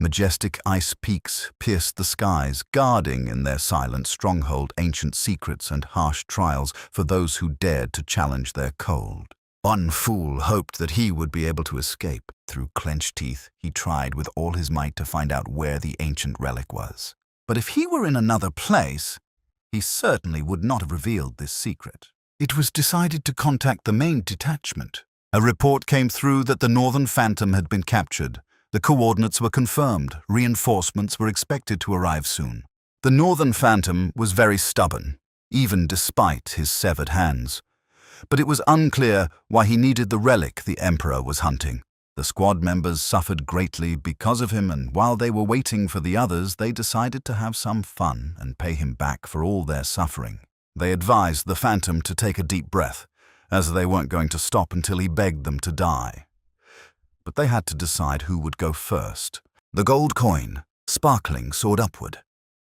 Majestic ice peaks pierced the skies, guarding in their silent stronghold ancient secrets and harsh trials for those who dared to challenge their cold. One fool hoped that he would be able to escape. Through clenched teeth, he tried with all his might to find out where the ancient relic was. But if he were in another place, he certainly would not have revealed this secret. It was decided to contact the main detachment. A report came through that the Northern Phantom had been captured. The coordinates were confirmed. Reinforcements were expected to arrive soon. The Northern Phantom was very stubborn, even despite his severed hands. But it was unclear why he needed the relic the Emperor was hunting. The squad members suffered greatly because of him, and while they were waiting for the others, they decided to have some fun and pay him back for all their suffering. They advised the Phantom to take a deep breath, as they weren't going to stop until he begged them to die. But they had to decide who would go first. The gold coin, sparkling, soared upward.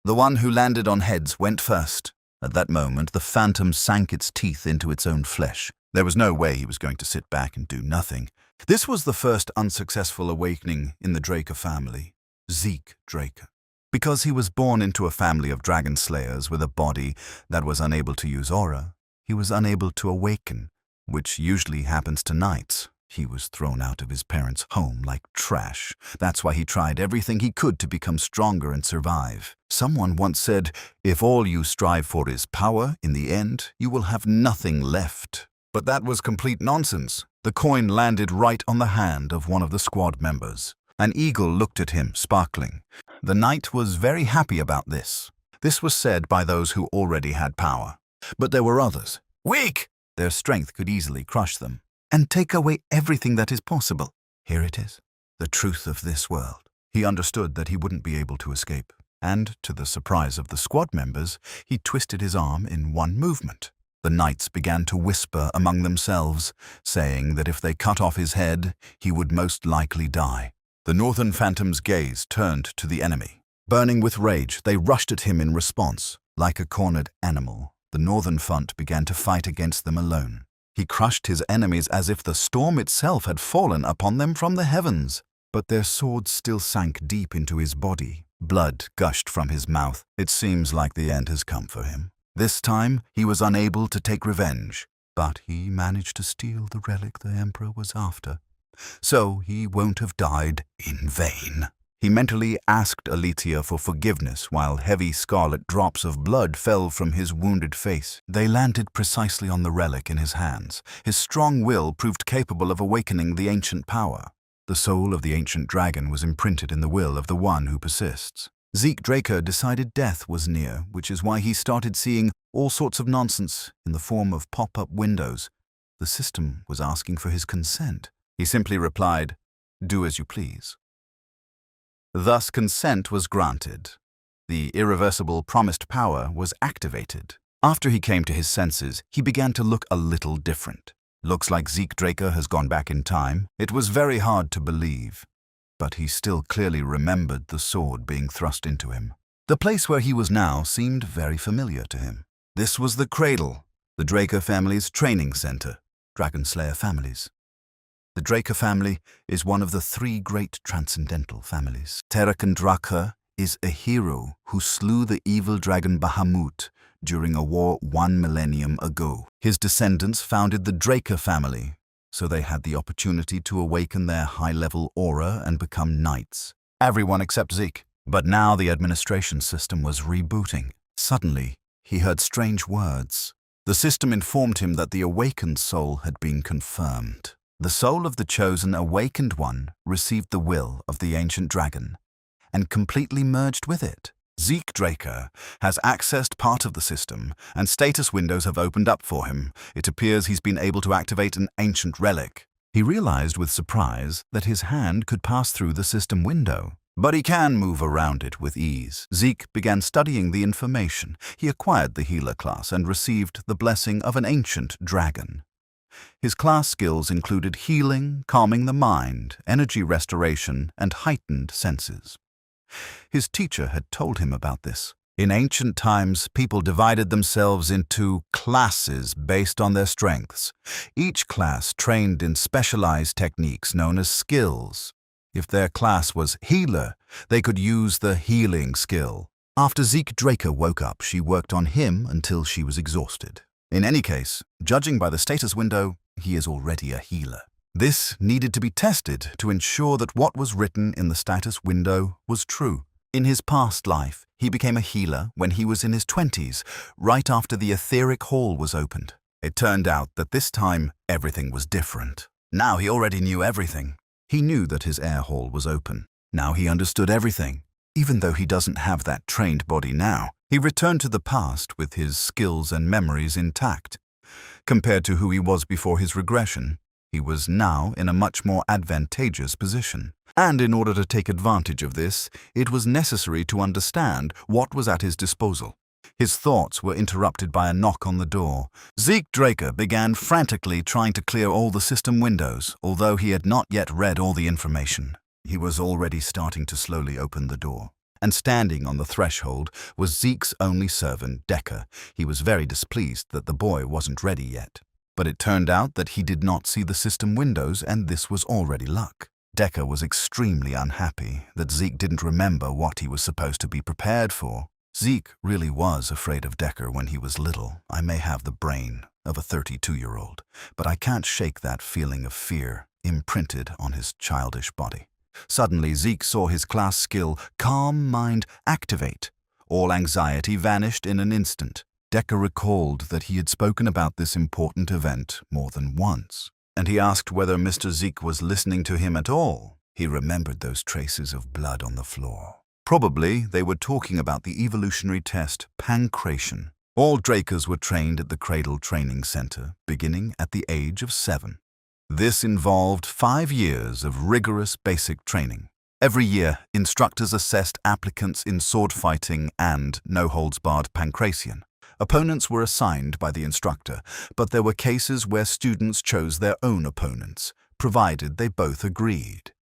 The one who landed on heads went first. At that moment, the Phantom sank its teeth into its own flesh. There was no way he was going to sit back and do nothing. This was the first unsuccessful awakening in the Draker family, Zik Draker. Because he was born into a family of dragon slayers with a body that was unable to use aura, he was unable to awaken, which usually happens to knights. He was thrown out of his parents' home like trash. That's why he tried everything he could to become stronger and survive. Someone once said, "If all you strive for is power, in the end, you will have nothing left." But that was complete nonsense. The coin landed right on the hand of one of the squad members. An eagle looked at him, sparkling. The knight was very happy about this. This was said by those who already had power. But there were others. Weak! Their strength could easily crush them and take away everything that is possible. Here it is, the truth of this world. He understood that he wouldn't be able to escape, and to the surprise of the squad members, he twisted his arm in one movement. The knights began to whisper among themselves, saying that if they cut off his head, he would most likely die. The Northern Phantom's gaze turned to the enemy. Burning with rage, they rushed at him in response. Like a cornered animal, the Northern Front began to fight against them alone. He crushed his enemies as if the storm itself had fallen upon them from the heavens. But their swords still sank deep into his body. Blood gushed from his mouth. It seems like the end has come for him. This time, he was unable to take revenge, but he managed to steal the relic the Emperor was after. So he won't have died in vain. He mentally asked Aletheia for forgiveness while heavy scarlet drops of blood fell from his wounded face. They landed precisely on the relic in his hands. His strong will proved capable of awakening the ancient power. The soul of the ancient dragon was imprinted in the will of the one who persists. Zik Draker decided death was near, which is why he started seeing all sorts of nonsense in the form of pop-up windows. The system was asking for his consent. He simply replied, "Do as you please." Thus consent was granted. The irreversible promised power was activated. After he came to his senses, he began to look a little different. Looks like Zik Draker has gone back in time. It was very hard to believe, but he still clearly remembered the sword being thrust into him. The place where he was now seemed very familiar to him. This was the Cradle, the Draker family's training center, Dragon Slayer families. The Draker family is one of the 3 great transcendental families. Draker is a hero who slew the evil dragon Bahamut during a war 1 millennium ago. His descendants founded the Draker family, so they had the opportunity to awaken their high-level aura and become knights. Everyone except Zik. But now the administration system was rebooting. Suddenly, he heard strange words. The system informed him that the awakened soul had been confirmed. The soul of the chosen awakened one received the will of the ancient dragon and completely merged with it. Zik Draker has accessed part of the system, and status windows have opened up for him. It appears he's been able to activate an ancient relic. He realized with surprise that his hand could pass through the system window, but he can move around it with ease. Zik began studying the information. He acquired the healer class and received the blessing of an ancient dragon. His class skills included healing, calming the mind, energy restoration, and heightened senses. His teacher had told him about this. In ancient times, people divided themselves into classes based on their strengths. Each class trained in specialized techniques known as skills. If their class was healer, they could use the healing skill. After Zik Draker woke up, she worked on him until she was exhausted. In any case, judging by the status window, he is already a healer. This needed to be tested to ensure that what was written in the status window was true. In his past life, he became a healer when he was in his 20s, right after the etheric hall was opened. It turned out that this time, everything was different. Now he already knew everything. He knew that his air hall was open. Now he understood everything. Even though he doesn't have that trained body now, he returned to the past with his skills and memories intact. Compared to who he was before his regression, he was now in a much more advantageous position. And in order to take advantage of this, it was necessary to understand what was at his disposal. His thoughts were interrupted by a knock on the door. Zik Draker began frantically trying to clear all the system windows, although he had not yet read all the information. He was already starting to slowly open the door. And standing on the threshold was Zek's only servant, Decker. He was very displeased that the boy wasn't ready yet. But it turned out that he did not see the system windows, and this was already luck. Decker was extremely unhappy that Zik didn't remember what he was supposed to be prepared for. Zik really was afraid of Decker when he was little. I may have the brain of a 32-year-old, but I can't shake that feeling of fear imprinted on his childish body. Suddenly, Zik saw his class skill, Calm Mind, activate. All anxiety vanished in an instant. Decker recalled that he had spoken about this important event more than once, and he asked whether Mr. Zik was listening to him at all. He remembered those traces of blood on the floor. Probably they were talking about the evolutionary test, pancreation. All Drakers were trained at the Cradle Training Center, beginning at the age of 7. This involved 5 years of rigorous basic training. Every year, instructors assessed applicants in sword fighting and no-holds-barred pancration. Opponents were assigned by the instructor, but there were cases where students chose their own opponents, provided they both agreed.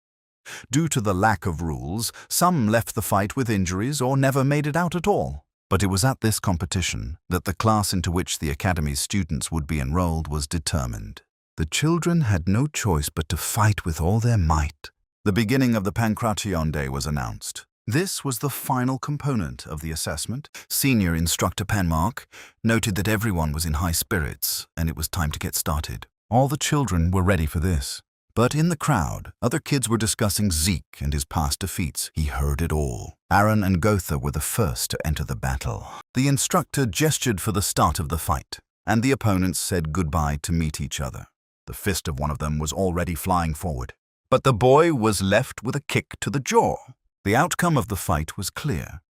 Due to the lack of rules, some left the fight with injuries or never made it out at all. But it was at this competition that the class into which the academy's students would be enrolled was determined. The children had no choice but to fight with all their might. The beginning of the Pancration Day was announced. This was the final component of the assessment. Senior instructor Panmark noted that everyone was in high spirits and it was time to get started. All the children were ready for this. But in the crowd, other kids were discussing Zik and his past defeats. He heard it all. Aaron and Gotha were the first to enter the battle. The instructor gestured for the start of the fight, and the opponents said goodbye to meet each other. The fist of one of them was already flying forward. But the boy was left with a kick to the jaw. The outcome of the fight was clear.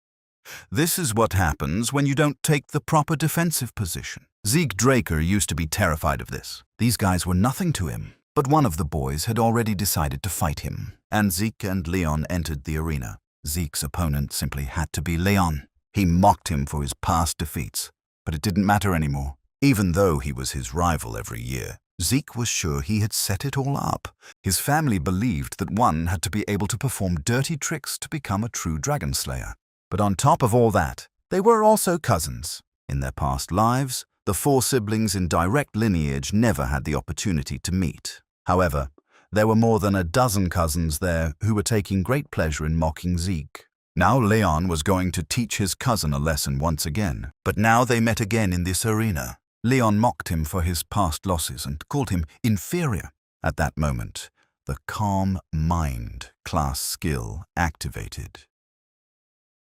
This is what happens when you don't take the proper defensive position. Zik Draker used to be terrified of this. These guys were nothing to him. But one of the boys had already decided to fight him, and Zik and Leon entered the arena. Zek's opponent simply had to be Leon. He mocked him for his past defeats, but it didn't matter anymore. Even though he was his rival every year, Zik was sure he had set it all up. His family believed that one had to be able to perform dirty tricks to become a true dragon slayer. But on top of all that, they were also cousins. In their past lives, the 4 siblings in direct lineage never had the opportunity to meet. However, there were more than a dozen cousins there who were taking great pleasure in mocking Zik. Now Leon was going to teach his cousin a lesson once again, but now they met again in this arena. Leon mocked him for his past losses and called him inferior. At that moment, the Calm Mind class skill activated.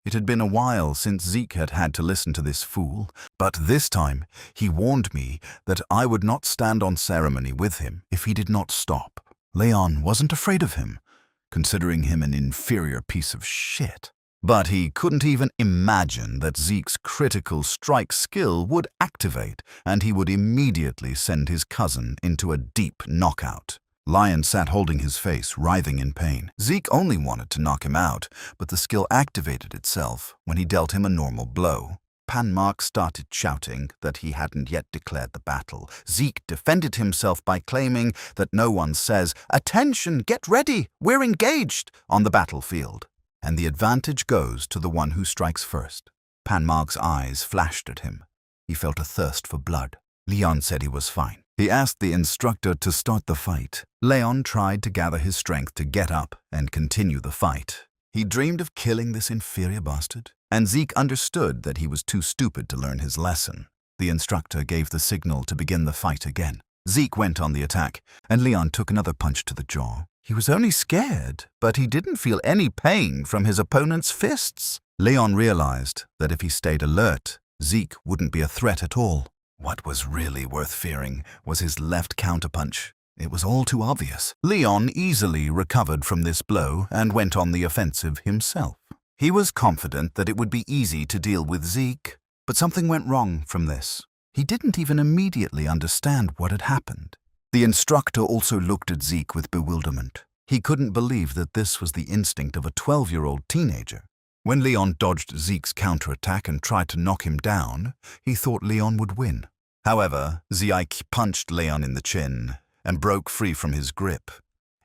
It had been a while since Zik had had to listen to this fool, but this time he warned me that I would not stand on ceremony with him if he did not stop. Leon wasn't afraid of him, considering him an inferior piece of shit. But he couldn't even imagine that Zek's critical strike skill would activate, and he would immediately send his cousin into a deep knockout. Lion sat holding his face, writhing in pain. Zik only wanted to knock him out, but the skill activated itself when he dealt him a normal blow. Panmark started shouting that he hadn't yet declared the battle. Zik defended himself by claiming that no one says, "Attention, get ready, we're engaged," on the battlefield. And the advantage goes to the one who strikes first. Panmark's eyes flashed at him. He felt a thirst for blood. Leon said he was fine. He asked the instructor to start the fight. Leon tried to gather his strength to get up and continue the fight. He dreamed of killing this inferior bastard, and Zik understood that he was too stupid to learn his lesson. The instructor gave the signal to begin the fight again. Zik went on the attack, and Leon took another punch to the jaw. He was only scared, but he didn't feel any pain from his opponent's fists. Leon realized that if he stayed alert, Zik wouldn't be a threat at all. What was really worth fearing was his left counterpunch. It was all too obvious. Leon easily recovered from this blow and went on the offensive himself. He was confident that it would be easy to deal with Zik, but something went wrong from this. He didn't even immediately understand what had happened. The instructor also looked at Zik with bewilderment. He couldn't believe that this was the instinct of a 12-year-old teenager. When Leon dodged Zik's counterattack and tried to knock him down, he thought Leon would win. However, Zik punched Leon in the chin and broke free from his grip.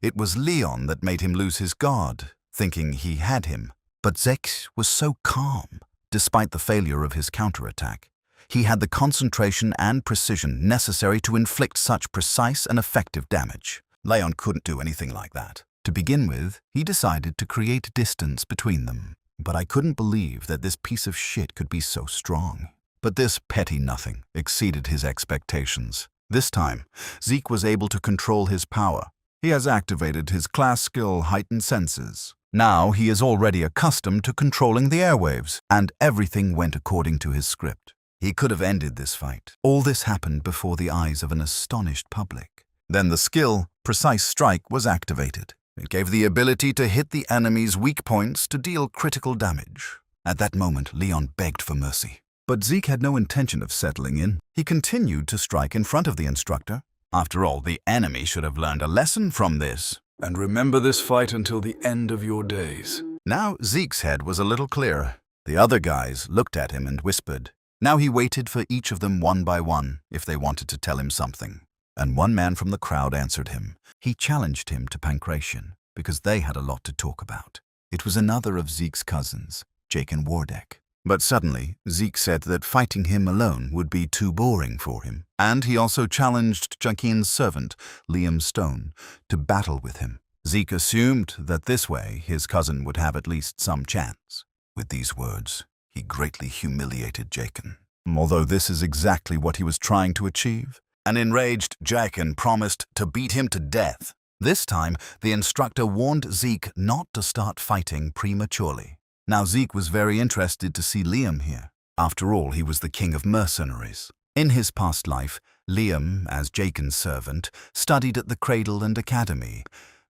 It was Leon that made him lose his guard, thinking he had him. But Zik was so calm, despite the failure of his counterattack. He had the concentration and precision necessary to inflict such precise and effective damage. Leon couldn't do anything like that. To begin with, he decided to create distance between them. But I couldn't believe that this piece of shit could be so strong. But this petty nothing exceeded his expectations. This time, Zik was able to control his power. He has activated his class skill heightened senses. Now he is already accustomed to controlling the airwaves, and everything went according to his script. He could have ended this fight. All this happened before the eyes of an astonished public. Then the skill, Precise Strike, was activated. It gave the ability to hit the enemy's weak points to deal critical damage. At that moment, Leon begged for mercy. But Zik had no intention of settling in. He continued to strike in front of the instructor. After all, the enemy should have learned a lesson from this. And remember this fight until the end of your days. Now Zek's head was a little clearer. The other guys looked at him and whispered. Now he waited for each of them one by one if they wanted to tell him something. And one man from the crowd answered him. He challenged him to pankration because they had a lot to talk about. It was another of Zek's cousins, Jaken Wardek. But suddenly, Zik said that fighting him alone would be too boring for him. And he also challenged Jaken's servant, Liam Stone, to battle with him. Zik assumed that this way his cousin would have at least some chance. With these words, he greatly humiliated Jaken. Although this is exactly what he was trying to achieve. An enraged Jaken promised to beat him to death. This time, the instructor warned Zik not to start fighting prematurely. Now Zik was very interested to see Liam here. After all, he was the king of mercenaries. In his past life, Liam, as Jaken's servant, studied at the Cradle and Academy.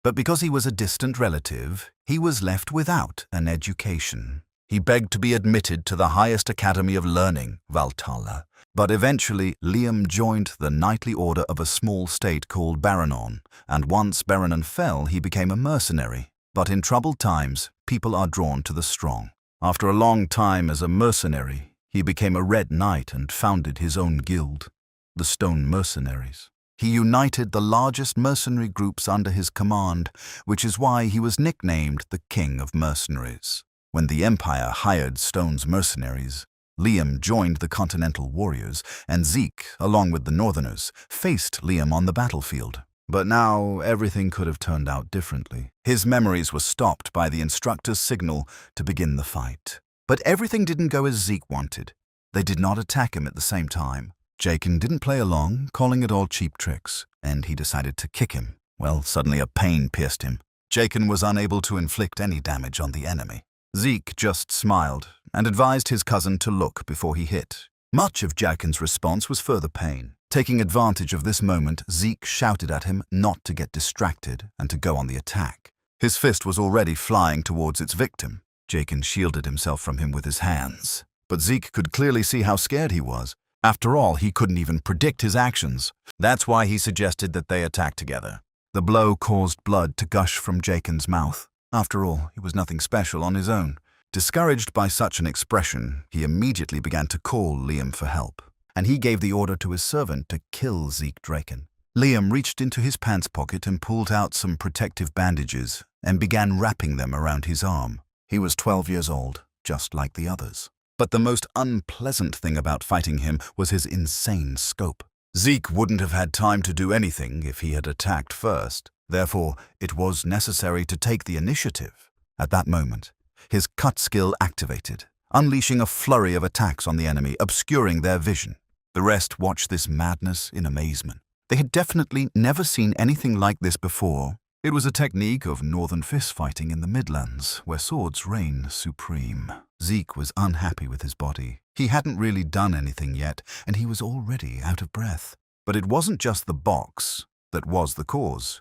But because he was a distant relative, he was left without an education. He begged to be admitted to the highest academy of learning, Valtalla. But eventually, Liam joined the knightly order of a small state called Baranon, and once Baranon fell, he became a mercenary. But in troubled times, people are drawn to the strong. After a long time as a mercenary, he became a Red Knight and founded his own guild, the Stone Mercenaries. He united the largest mercenary groups under his command, which is why he was nicknamed the King of Mercenaries. When the Empire hired Stone's mercenaries, Liam joined the Continental Warriors, and Zik, along with the Northerners, faced Liam on the battlefield. But now everything could have turned out differently. His memories were stopped by the instructor's signal to begin the fight. But everything didn't go as Zik wanted. They did not attack him at the same time. Jaken didn't play along, calling it all cheap tricks, and he decided to kick him. Well, suddenly a pain pierced him. Jaken was unable to inflict any damage on the enemy. Zik just smiled and advised his cousin to look before he hit. Much of Jaken's response was further pain. Taking advantage of this moment, Zik shouted at him not to get distracted and to go on the attack. His fist was already flying towards its victim. Jaken shielded himself from him with his hands. But Zik could clearly see how scared he was. After all, he couldn't even predict his actions. That's why he suggested that they attack together. The blow caused blood to gush from Jaken's mouth. After all, he was nothing special on his own. Discouraged by such an expression, he immediately began to call Liam for help. And he gave the order to his servant to kill Zik Draker. Liam reached into his pants pocket and pulled out some protective bandages and began wrapping them around his arm. He was 12 years old, just like the others. But the most unpleasant thing about fighting him was his insane scope. Zik wouldn't have had time to do anything if he had attacked first. Therefore, it was necessary to take the initiative. At that moment, his cut skill activated, unleashing a flurry of attacks on the enemy, obscuring their vision. The rest watched this madness in amazement. They had definitely never seen anything like this before. It was a technique of northern fist-fighting in the Midlands, where swords reign supreme. Zik was unhappy with his body. He hadn't really done anything yet, and he was already out of breath. But it wasn't just the box that was the cause.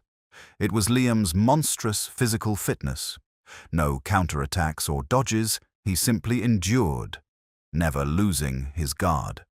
It was Liam's monstrous physical fitness. No counterattacks or dodges, he simply endured, never losing his guard.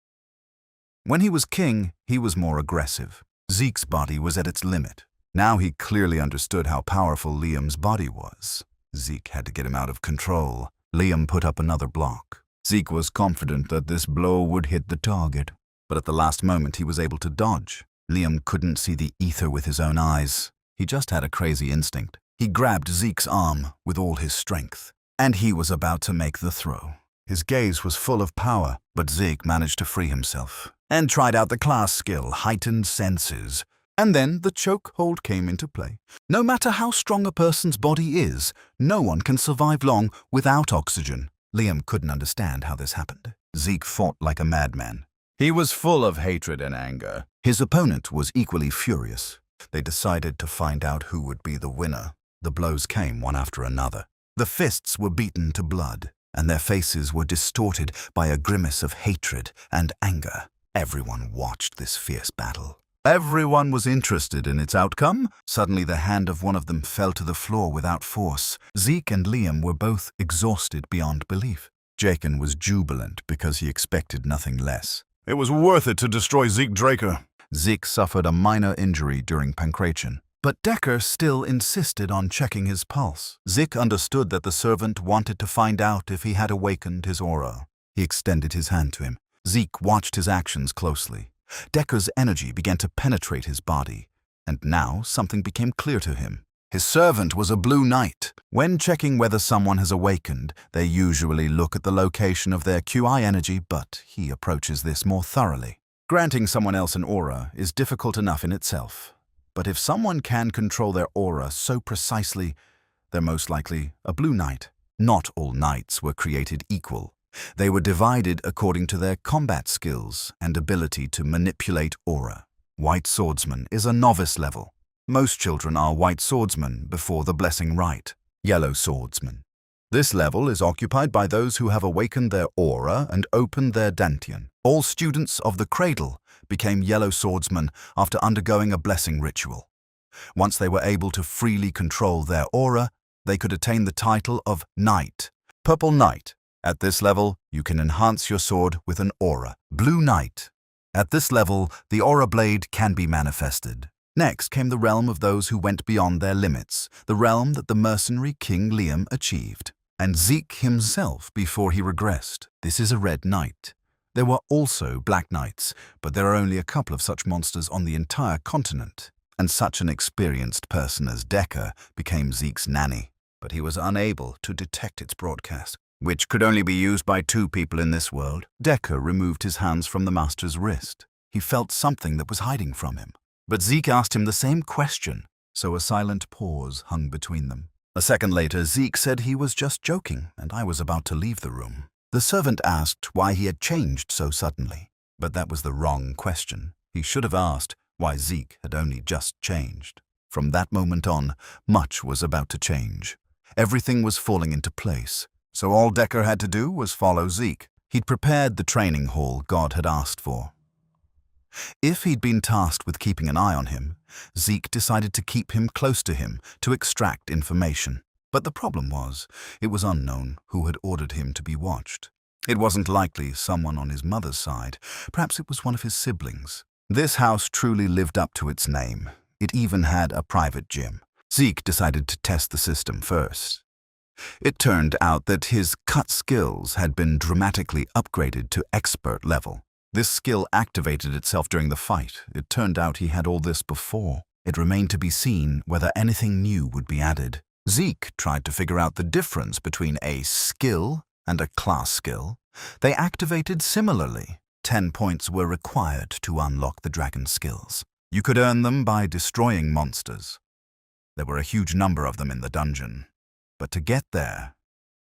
When he was king, he was more aggressive. Zek's body was at its limit. Now he clearly understood how powerful Liam's body was. Zik had to get him out of control. Liam put up another block. Zik was confident that this blow would hit the target, but at the last moment he was able to dodge. Liam couldn't see the ether with his own eyes. He just had a crazy instinct. He grabbed Zek's arm with all his strength, and he was about to make the throw. His gaze was full of power, but Zik managed to free himself and tried out the class skill, heightened senses. And then the choke hold came into play. No matter how strong a person's body is, no one can survive long without oxygen. Liam couldn't understand how this happened. Zik fought like a madman. He was full of hatred and anger. His opponent was equally furious. They decided to find out who would be the winner. The blows came one after another. The fists were beaten to blood, and their faces were distorted by a grimace of hatred and anger. Everyone watched this fierce battle. Everyone was interested in its outcome. Suddenly the hand of one of them fell to the floor without force. Zik and Liam were both exhausted beyond belief. Jaken was jubilant because he expected nothing less. It was worth it to destroy Zik Draker. Zik suffered a minor injury during pancration, but Decker still insisted on checking his pulse. Zik understood that the servant wanted to find out if he had awakened his aura. He extended his hand to him. Zik watched his actions closely. Decker's energy began to penetrate his body, and now something became clear to him. His servant was a blue knight. When checking whether someone has awakened, they usually look at the location of their QI energy, but he approaches this more thoroughly. Granting someone else an aura is difficult enough in itself, but if someone can control their aura so precisely, they're most likely a blue knight. Not all knights were created equal. They were divided according to their combat skills and ability to manipulate aura. White swordsman is a novice level. Most children are white swordsmen before the blessing rite. Yellow swordsman. This level is occupied by those who have awakened their aura and opened their dantian. All students of the cradle became yellow swordsmen after undergoing a blessing ritual. Once they were able to freely control their aura, they could attain the title of knight. Purple knight. At this level, you can enhance your sword with an aura. Blue knight. At this level, the aura blade can be manifested. Next came the realm of those who went beyond their limits, the realm that the mercenary King Liam achieved, and Zik himself before he regressed. This is a red knight. There were also black knights, but there are only a couple of such monsters on the entire continent, and such an experienced person as Decker became Zek's nanny, but he was unable to detect its broadcast, which could only be used by two people in this world. Decker removed his hands from the master's wrist. He felt something that was hiding from him. But Zik asked him the same question, so a silent pause hung between them. A second later, Zik said he was just joking, and I was about to leave the room. The servant asked why he had changed so suddenly, but that was the wrong question. He should have asked why Zik had only just changed. From that moment on, much was about to change. Everything was falling into place, so all Decker had to do was follow Zik. He'd prepared the training hall God had asked for. If he'd been tasked with keeping an eye on him, Zik decided to keep him close to him to extract information. But the problem was, it was unknown who had ordered him to be watched. It wasn't likely someone on his mother's side. Perhaps it was one of his siblings. This house truly lived up to its name. It even had a private gym. Zik decided to test the system first. It turned out that his cut skills had been dramatically upgraded to expert level. This skill activated itself during the fight. It turned out he had all this before. It remained to be seen whether anything new would be added. Zik tried to figure out the difference between a skill and a class skill. They activated similarly. 10 points were required to unlock the dragon's skills. You could earn them by destroying monsters. There were a huge number of them in the dungeon. But to get there,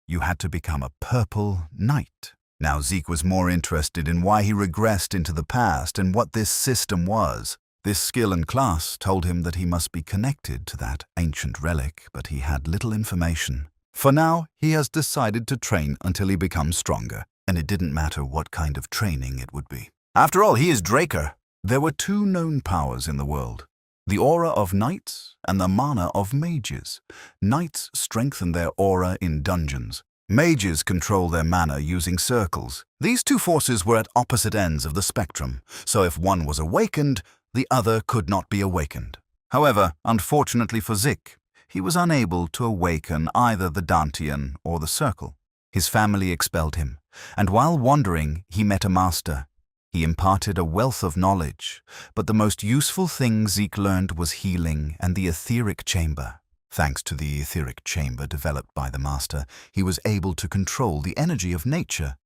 you had to become a purple knight. Now Zik was more interested in why he regressed into the past and what this system was. This skill and class told him that he must be connected to that ancient relic, but he had little information. For now, he has decided to train until he becomes stronger, and it didn't matter what kind of training it would be. After all, he is Draker. There were two known powers in the world: the aura of knights and the mana of mages. Knights strengthen their aura in dungeons. Mages control their mana using circles. These two forces were at opposite ends of the spectrum, so if one was awakened, the other could not be awakened. However, unfortunately for Zik, he was unable to awaken either the Dantian or the circle. His family expelled him, and while wandering, he met a master. He imparted a wealth of knowledge, but the most useful thing Zik learned was healing and the etheric chamber. Thanks to the etheric chamber developed by the master, he was able to control the energy of nature.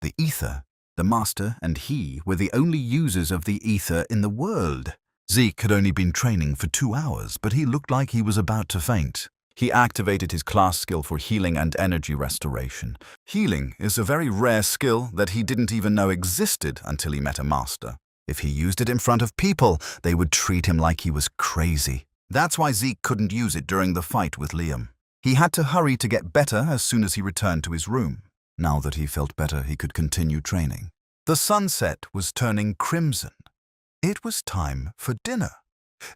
The ether. The master and he were the only users of the ether in the world. Zik had only been training for 2 hours, but he looked like he was about to faint. He activated his class skill for healing and energy restoration. Healing is a very rare skill that he didn't even know existed until he met a master. If he used it in front of people, they would treat him like he was crazy. That's why Zik couldn't use it during the fight with Liam. He had to hurry to get better as soon as he returned to his room. Now that he felt better, he could continue training. The sunset was turning crimson. It was time for dinner.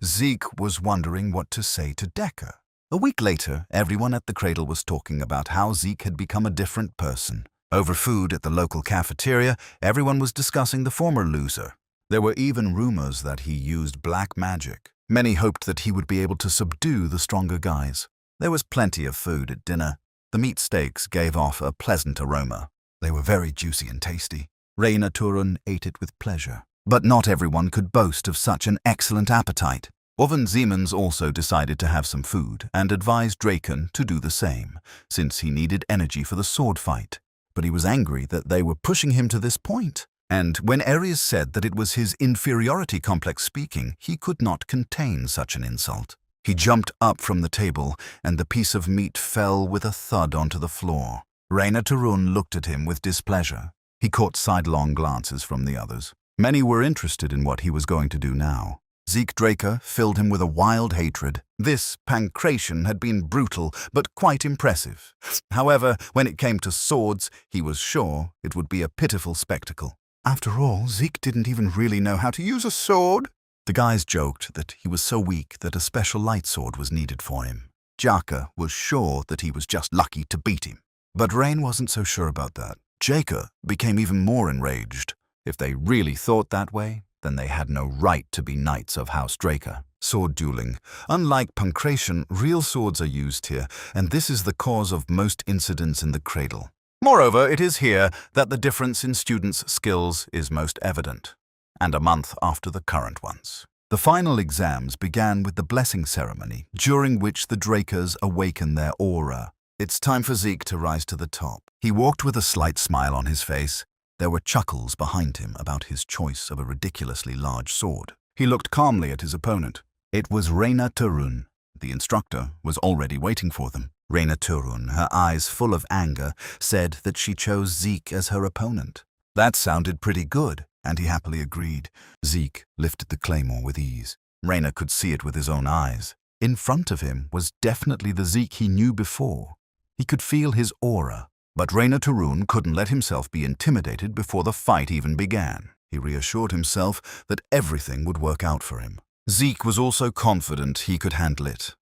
Zik was wondering what to say to Decker. A week later, everyone at the cradle was talking about how Zik had become a different person. Over food at the local cafeteria, everyone was discussing the former loser. There were even rumors that he used black magic. Many hoped that he would be able to subdue the stronger guys. There was plenty of food at dinner. The meat steaks gave off a pleasant aroma. They were very juicy and tasty. Raina Turun ate it with pleasure. But not everyone could boast of such an excellent appetite. Oven Siemens also decided to have some food and advised Draken to do the same, since he needed energy for the sword fight. But he was angry that they were pushing him to this point. And when Ares said that it was his inferiority complex speaking, he could not contain such an insult. He jumped up from the table, and the piece of meat fell with a thud onto the floor. Raina Turun looked at him with displeasure. He caught sidelong glances from the others. Many were interested in what he was going to do now. Zik Draker filled him with a wild hatred. This pancration had been brutal, but quite impressive. However, when it came to swords, he was sure it would be a pitiful spectacle. After all, Zik didn't even really know how to use a sword. The guys joked that he was so weak that a special light sword was needed for him. Jaka was sure that he was just lucky to beat him. But Rain wasn't so sure about that. Jaka became even more enraged. If they really thought that way, then they had no right to be knights of House Draker. Sword dueling. Unlike pancration, real swords are used here, and this is the cause of most incidents in the cradle. Moreover, it is here that the difference in students' skills is most evident, and a month after the current ones. The final exams began with the blessing ceremony, during which the Drakers awaken their aura. It's time for Zik to rise to the top. He walked with a slight smile on his face. There were chuckles behind him about his choice of a ridiculously large sword. He looked calmly at his opponent. It was Raina Turun. The instructor was already waiting for them. Raina Turun, her eyes full of anger, said that she chose Zik as her opponent. That sounded pretty good, and he happily agreed. Zik lifted the claymore with ease. Raina could see it with his own eyes. In front of him was definitely the Zik he knew before. He could feel his aura. But Raina Turun couldn't let himself be intimidated before the fight even began. He reassured himself that everything would work out for him. Zik was also confident he could handle it.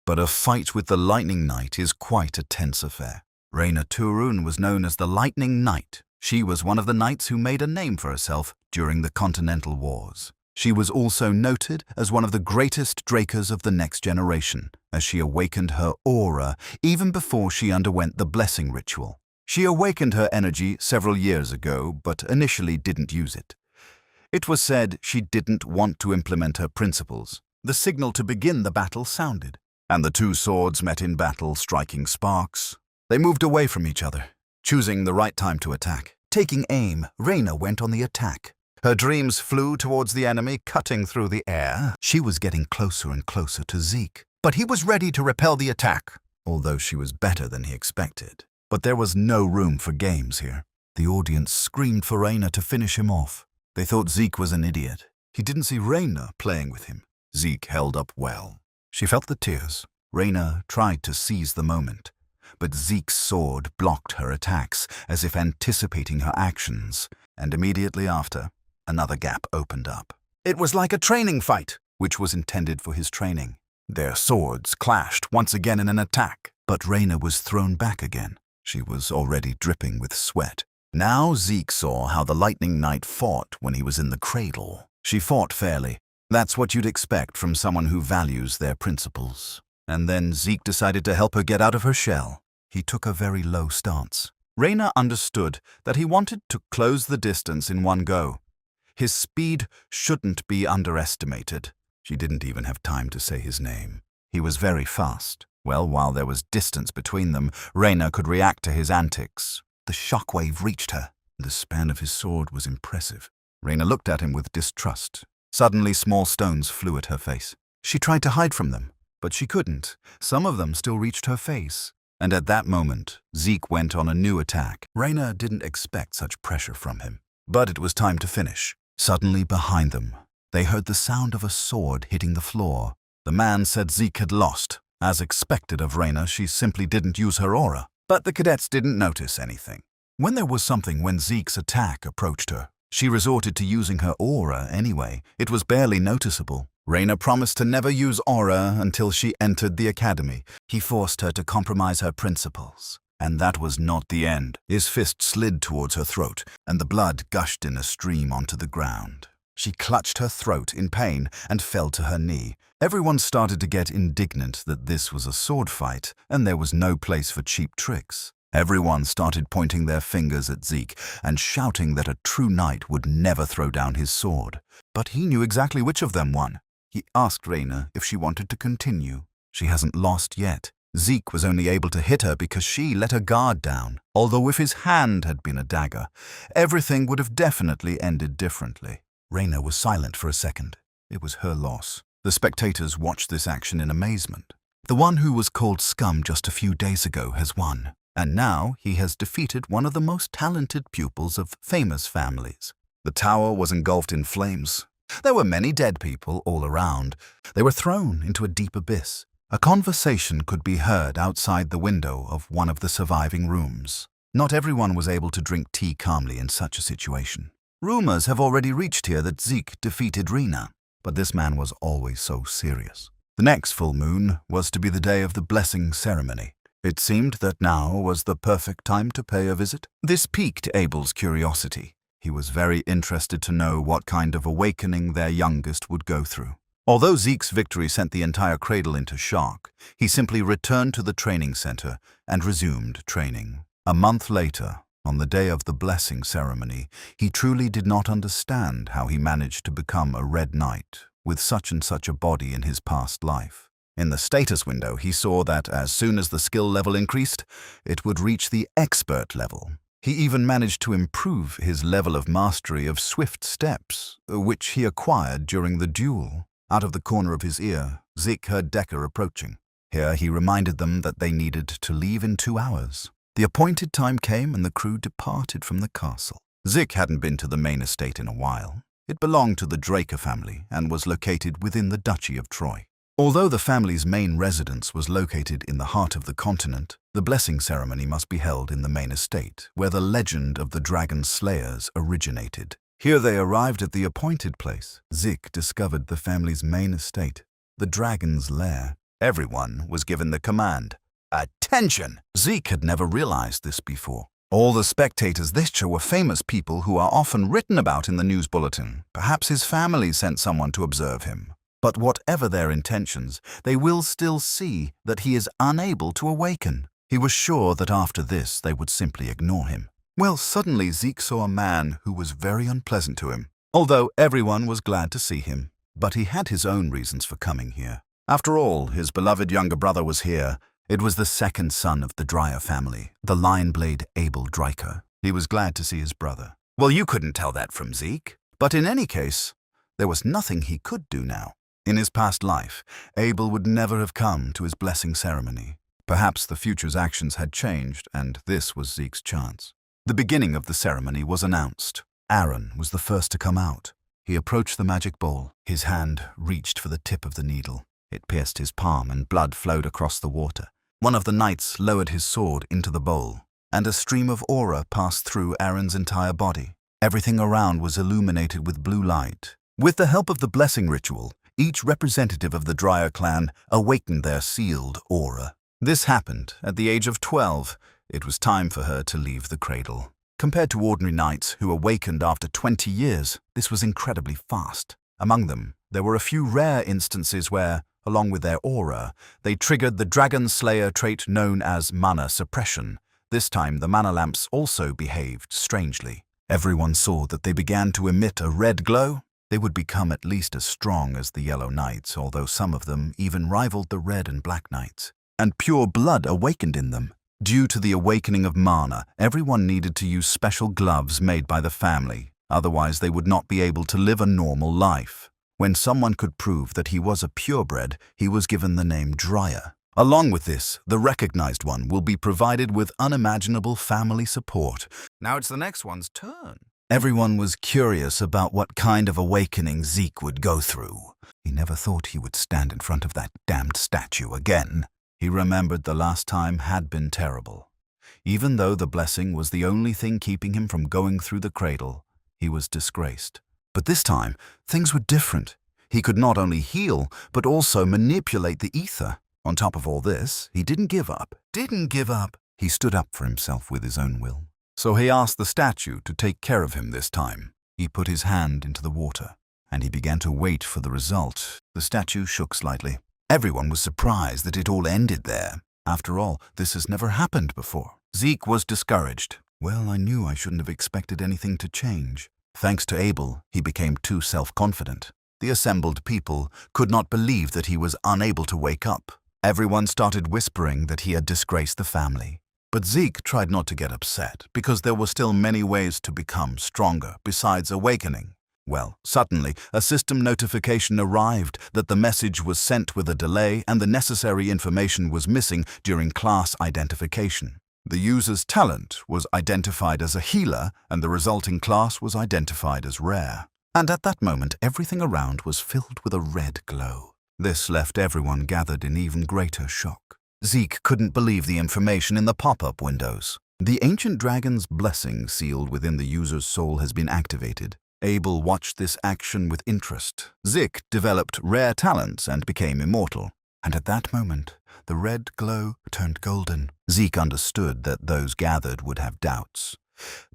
But a fight with the Lightning Knight is quite a tense affair. Raina Turun was known as the Lightning Knight. She was one of the knights who made a name for herself during the Continental Wars. She was also noted as one of the greatest Drakers of the next generation, as she awakened her aura even before she underwent the blessing ritual. She awakened her energy several years ago, but initially didn't use it. It was said she didn't want to implement her principles. The signal to begin the battle sounded, and the two swords met in battle, striking sparks. They moved away from each other, choosing the right time to attack. Taking aim, Reyna went on the attack. Her dreams flew towards the enemy, cutting through the air. She was getting closer and closer to Zik, but he was ready to repel the attack, although she was better than he expected. But there was no room for games here. The audience screamed for Reyna to finish him off. They thought Zik was an idiot. He didn't see Reyna playing with him. Zik held up well. She felt the tears. Reyna tried to seize the moment, but Zik's sword blocked her attacks, as if anticipating her actions, and immediately after, another gap opened up. It was like a training fight, which was intended for his training. Their swords clashed once again in an attack, but Reyna was thrown back again. She was already dripping with sweat. Now Zik saw how the Lightning Knight fought when he was in the cradle. She fought fairly. That's what you'd expect from someone who values their principles. And then Zik decided to help her get out of her shell. He took a very low stance. Reyna understood that he wanted to close the distance in one go. His speed shouldn't be underestimated. She didn't even have time to say his name. He was very fast. Well, while there was distance between them, Reyna could react to his antics. The shockwave reached her. The span of his sword was impressive. Reyna looked at him with distrust. Suddenly, small stones flew at her face. She tried to hide from them, but she couldn't. Some of them still reached her face. And at that moment, Zik went on a new attack. Reyna didn't expect such pressure from him. But it was time to finish. Suddenly, behind them, they heard the sound of a sword hitting the floor. The man said Zik had lost. As expected of Reyna, she simply didn't use her aura. But the cadets didn't notice anything. When Zik's attack approached her, she resorted to using her aura anyway. It was barely noticeable. Reyna promised to never use aura until she entered the academy. He forced her to compromise her principles. And that was not the end. His fist slid towards her throat, and the blood gushed in a stream onto the ground. She clutched her throat in pain and fell to her knee. Everyone started to get indignant that this was a sword fight, and there was no place for cheap tricks. Everyone started pointing their fingers at Zik and shouting that a true knight would never throw down his sword. But he knew exactly which of them won. He asked Reyna if she wanted to continue. She hasn't lost yet. Zik was only able to hit her because she let her guard down. Although if his hand had been a dagger, everything would have definitely ended differently. Reyna was silent for a second. It was her loss. The spectators watched this action in amazement. The one who was called scum just a few days ago has won, and now he has defeated one of the most talented pupils of famous families. The tower was engulfed in flames. There were many dead people all around. They were thrown into a deep abyss. A conversation could be heard outside the window of one of the surviving rooms. Not everyone was able to drink tea calmly in such a situation. Rumors have already reached here that Zik defeated Reyna, but this man was always so serious. The next full moon was to be the day of the blessing ceremony. It seemed that now was the perfect time to pay a visit. This piqued Abel's curiosity. He was very interested to know what kind of awakening their youngest would go through. Although Zik's victory sent the entire cradle into shock, he simply returned to the training center and resumed training. A month later, on the day of the blessing ceremony, he truly did not understand how he managed to become a Red Knight with such and such a body in his past life. In the status window, he saw that as soon as the skill level increased, it would reach the expert level. He even managed to improve his level of mastery of swift steps, which he acquired during the duel. Out of the corner of his ear, Zik heard Decker approaching. Here he reminded them that they needed to leave in 2 hours. The appointed time came and the crew departed from the castle. Zik hadn't been to the main estate in a while. It belonged to the Draker family and was located within the Duchy of Troy. Although the family's main residence was located in the heart of the continent, the blessing ceremony must be held in the main estate, where the legend of the Dragon Slayers originated. Here they arrived at the appointed place. Zik discovered the family's main estate, the Dragon's Lair. Everyone was given the command, "Attention!" Zik had never realized this before. All the spectators this show were famous people who are often written about in the news bulletin. Perhaps his family sent someone to observe him. But whatever their intentions, they will still see that he is unable to awaken. He was sure that after this they would simply ignore him. Well, suddenly Zik saw a man who was very unpleasant to him, although everyone was glad to see him. But he had his own reasons for coming here. After all, his beloved younger brother was here. It was the second son of the Dreyer family, the lion-blade Abel Draker. He was glad to see his brother. Well, you couldn't tell that from Zik. But in any case, there was nothing he could do now. In his past life, Abel would never have come to his blessing ceremony. Perhaps the future's actions had changed, and this was Zek's chance. The beginning of the ceremony was announced. Aaron was the first to come out. He approached the magic bowl. His hand reached for the tip of the needle. It pierced his palm and blood flowed across the water. One of the knights lowered his sword into the bowl, and a stream of aura passed through Aaron's entire body. Everything around was illuminated with blue light. With the help of the blessing ritual, each representative of the Dreyer clan awakened their sealed aura. This happened at the age of 12. It was time for her to leave the cradle. Compared to ordinary knights who awakened after 20 years, this was incredibly fast. Among them, there were a few rare instances where, along with their aura, they triggered the Dragon Slayer trait known as mana suppression. This time, the mana lamps also behaved strangely. Everyone saw that they began to emit a red glow. They would become at least as strong as the Yellow Knights, although some of them even rivaled the Red and Black Knights. And pure blood awakened in them. Due to the awakening of mana, everyone needed to use special gloves made by the family. Otherwise, they would not be able to live a normal life. When someone could prove that he was a purebred, he was given the name Dreyer. Along with this, the recognized one will be provided with unimaginable family support. Now it's the next one's turn. Everyone was curious about what kind of awakening Zik would go through. He never thought he would stand in front of that damned statue again. He remembered the last time had been terrible. Even though the blessing was the only thing keeping him from going through the cradle, he was disgraced. But this time, things were different. He could not only heal, but also manipulate the ether. On top of all this, he didn't give up. He stood up for himself with his own will. So he asked the statue to take care of him this time. He put his hand into the water, and he began to wait for the result. The statue shook slightly. Everyone was surprised that it all ended there. After all, this has never happened before. Zik was discouraged. Well, I knew I shouldn't have expected anything to change. Thanks to Abel, he became too self-confident. The assembled people could not believe that he was unable to wake up. Everyone started whispering that he had disgraced the family. But Zik tried not to get upset, because there were still many ways to become stronger besides awakening. Well, suddenly, a system notification arrived that the message was sent with a delay and the necessary information was missing during class identification. The user's talent was identified as a healer and the resulting class was identified as rare. And at that moment, everything around was filled with a red glow. This left everyone gathered in even greater shock. Zik couldn't believe the information in the pop-up windows. The ancient dragon's blessing sealed within the user's soul has been activated. Abel watched this action with interest. Zik developed rare talents and became immortal. And at that moment, the red glow turned golden. Zik understood that those gathered would have doubts.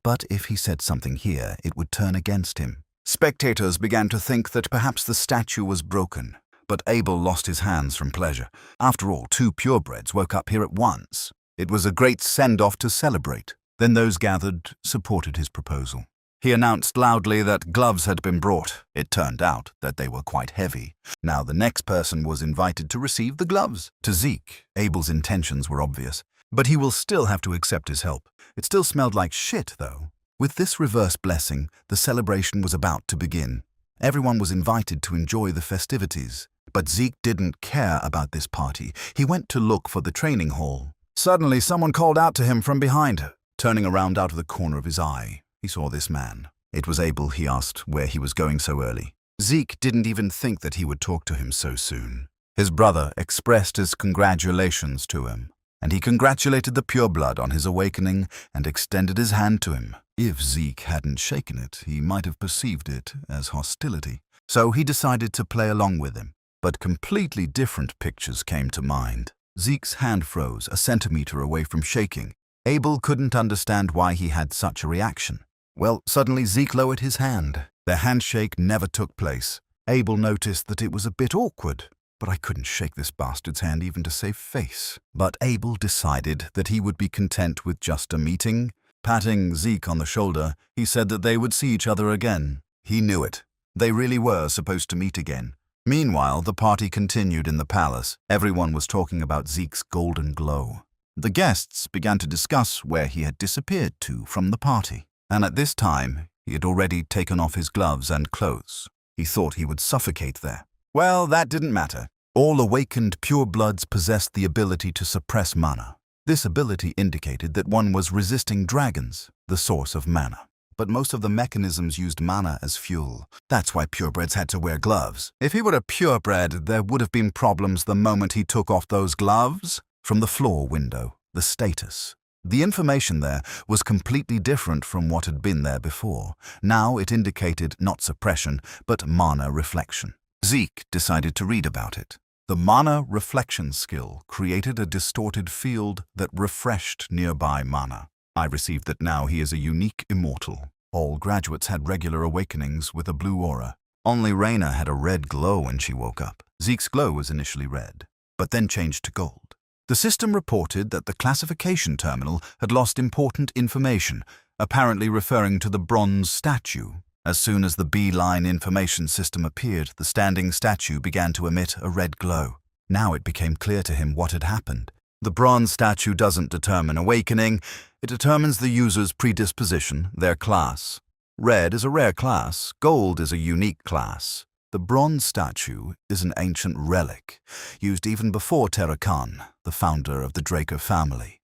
But if he said something here, it would turn against him. Spectators began to think that perhaps the statue was broken. But Abel lost his hands from pleasure. After all, 2 purebreds woke up here at once. It was a great send-off to celebrate. Then those gathered supported his proposal. He announced loudly that gloves had been brought. It turned out that they were quite heavy. Now the next person was invited to receive the gloves. To Zik, Abel's intentions were obvious. But he will still have to accept his help. It still smelled like shit, though. With this reverse blessing, the celebration was about to begin. Everyone was invited to enjoy the festivities. But Zik didn't care about this party. He went to look for the training hall. Suddenly, someone called out to him from behind. Turning around out of the corner of his eye, he saw this man. It was Abel. He asked where he was going so early. Zik didn't even think that he would talk to him so soon. His brother expressed his congratulations to him, and he congratulated the pureblood on his awakening and extended his hand to him. If Zik hadn't shaken it, he might have perceived it as hostility. So he decided to play along with him. But completely different pictures came to mind. Zek's hand froze a centimeter away from shaking. Abel couldn't understand why he had such a reaction. Well, suddenly Zik lowered his hand. Their handshake never took place. Abel noticed that it was a bit awkward. But I couldn't shake this bastard's hand even to save face. But Abel decided that he would be content with just a meeting. Patting Zik on the shoulder, he said that they would see each other again. He knew it. They really were supposed to meet again. Meanwhile, the party continued in the palace. Everyone was talking about Zek's golden glow. The guests began to discuss where he had disappeared to from the party, and at this time he had already taken off his gloves and clothes. He thought he would suffocate there. Well, that didn't matter. All awakened purebloods possessed the ability to suppress mana. This ability indicated that one was resisting dragons, the source of mana. But most of the mechanisms used mana as fuel. That's why purebreds had to wear gloves. If he were a purebred, there would have been problems the moment he took off those gloves. From the floor window, the status. The information there was completely different from what had been there before. Now it indicated not suppression, but mana reflection. Zik decided to read about it. The mana reflection skill created a distorted field that refreshed nearby mana. I received that now he is a unique immortal. All graduates had regular awakenings with a blue aura. Only Reina had a red glow when she woke up. Zik's glow was initially red, but then changed to gold. The system reported that the classification terminal had lost important information, apparently referring to the bronze statue. As soon as the B-line information system appeared, the standing statue began to emit a red glow. Now it became clear to him what had happened. The bronze statue doesn't determine awakening, it determines the user's predisposition, their class. Red is a rare class, gold is a unique class. The bronze statue is an ancient relic, used even before Terra Khan, the founder of the Draker family.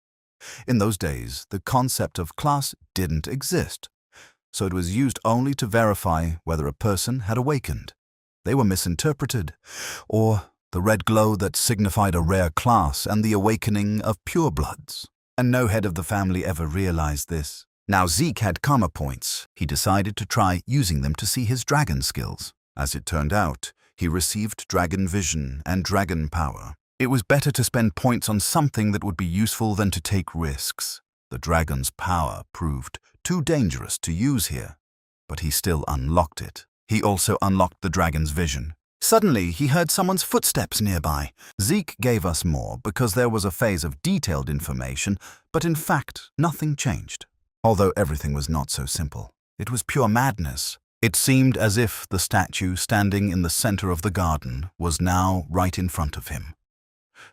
In those days, the concept of class didn't exist, so it was used only to verify whether a person had awakened. They were misinterpreted, or the red glow that signified a rare class and the awakening of purebloods. And no head of the family ever realized this. Now Zik had karma points. He decided to try using them to see his dragon skills. As it turned out, he received dragon vision and dragon power. It was better to spend points on something that would be useful than to take risks. The dragon's power proved too dangerous to use here, but he still unlocked it. He also unlocked the dragon's vision. Suddenly, he heard someone's footsteps nearby. Zik gave us more because there was a phase of detailed information, but in fact, nothing changed. Although everything was not so simple. It was pure madness. It seemed as if the statue standing in the center of the garden was now right in front of him.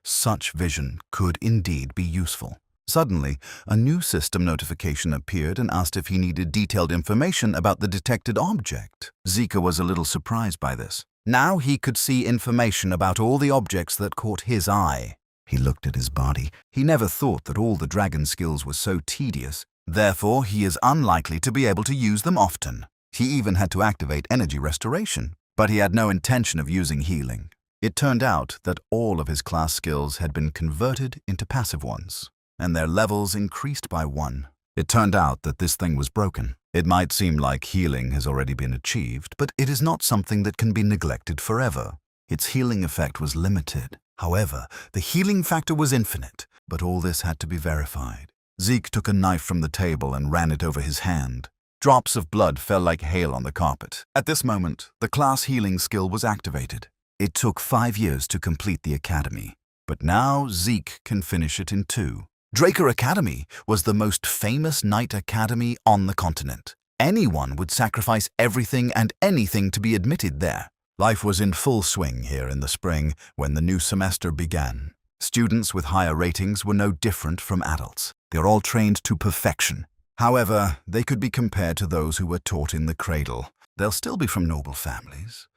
Such vision could indeed be useful. Suddenly, a new system notification appeared and asked if he needed detailed information about the detected object. Zika was a little surprised by this. Now he could see information about all the objects that caught his eye. He looked at his body. He never thought that all the dragon skills were so tedious. Therefore, he is unlikely to be able to use them often. He even had to activate energy restoration, but he had no intention of using healing. It turned out that all of his class skills had been converted into passive ones, and their levels increased by 1. It turned out that this thing was broken. It might seem like healing has already been achieved, but it is not something that can be neglected forever. Its healing effect was limited. However, the healing factor was infinite, but all this had to be verified. Zik took a knife from the table and ran it over his hand. Drops of blood fell like hail on the carpet. At this moment, the class healing skill was activated. It took 5 years to complete the academy, but now Zik can finish it in 2. Draker Academy was the most famous knight academy on the continent. Anyone would sacrifice everything and anything to be admitted there. Life was in full swing here in the spring when the new semester began. Students with higher ratings were no different from adults. They were all trained to perfection. However, they could be compared to those who were taught in the cradle. They'll still be from noble families.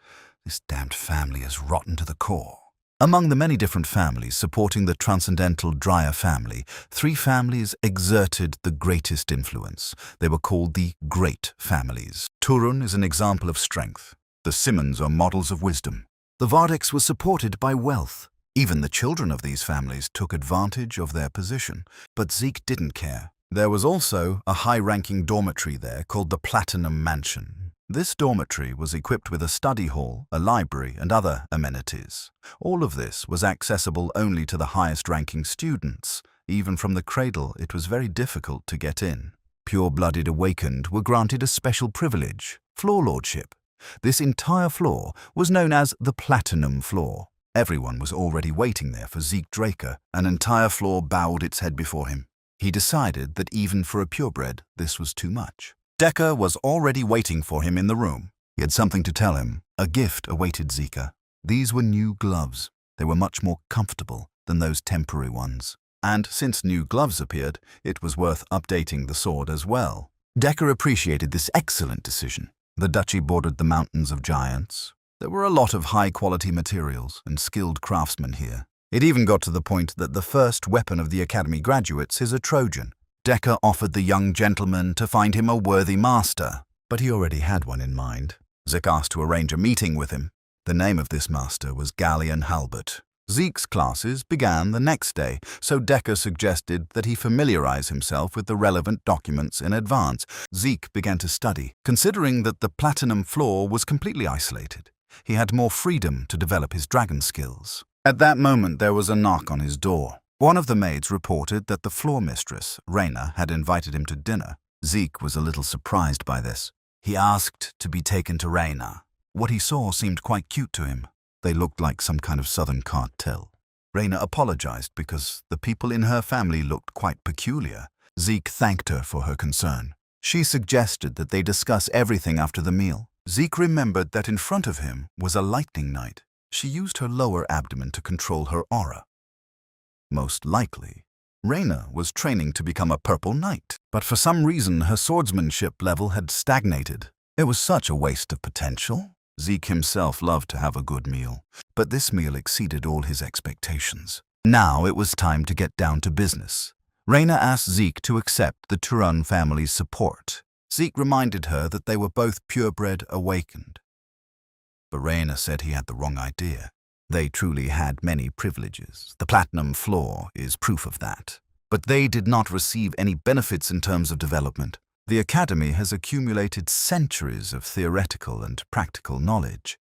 This damned family is rotten to the core. Among the many different families supporting the transcendental Dreyer family, 3 families exerted the greatest influence. They were called the Great Families. Turun is an example of strength. The Simmons are models of wisdom. The Vardeks were supported by wealth. Even the children of these families took advantage of their position, but Zik didn't care. There was also a high-ranking dormitory there called the Platinum Mansion. This dormitory was equipped with a study hall, a library, and other amenities. All of this was accessible only to the highest-ranking students. Even from the cradle, it was very difficult to get in. Pure-blooded awakened were granted a special privilege, floor lordship. This entire floor was known as the Platinum Floor. Everyone was already waiting there for Zik Draker. An entire floor bowed its head before him. He decided that even for a purebred, this was too much. Decker was already waiting for him in the room. He had something to tell him. A gift awaited Zika. These were new gloves. They were much more comfortable than those temporary ones. and since new gloves appeared, it was worth updating the sword as well. Decker appreciated this excellent decision. The duchy bordered the mountains of giants. There were a lot of high-quality materials and skilled craftsmen here. It even got to the point that the first weapon of the Academy graduates is a Trojan. Decker offered the young gentleman to find him a worthy master, but he already had one in mind. Zik asked to arrange a meeting with him. The name of this master was Galleon Halbert. Zek's classes began the next day, so Decker suggested that he familiarize himself with the relevant documents in advance. Zik began to study, considering that the platinum floor was completely isolated. He had more freedom to develop his dragon skills. At that moment, there was a knock on his door. One of the maids reported that the floor mistress, Raina, had invited him to dinner. Zik was a little surprised by this. He asked to be taken to Raina. What he saw seemed quite cute to him. They looked like some kind of southern cartel. Raina apologized because the people in her family looked quite peculiar. Zik thanked her for her concern. She suggested that they discuss everything after the meal. Zik remembered that in front of him was a lightning knight. She used her lower abdomen to control her aura. Most likely, Raina was training to become a purple knight, but for some reason her swordsmanship level had stagnated. It was such a waste of potential. Zik himself loved to have a good meal, but this meal exceeded all his expectations. Now it was time to get down to business. Raina asked Zik to accept the Turun family's support. Zik reminded her that they were both purebred awakened. But Raina said he had the wrong idea. They truly had many privileges. The platinum floor is proof of that. But they did not receive any benefits in terms of development. The Academy has accumulated centuries of theoretical and practical knowledge.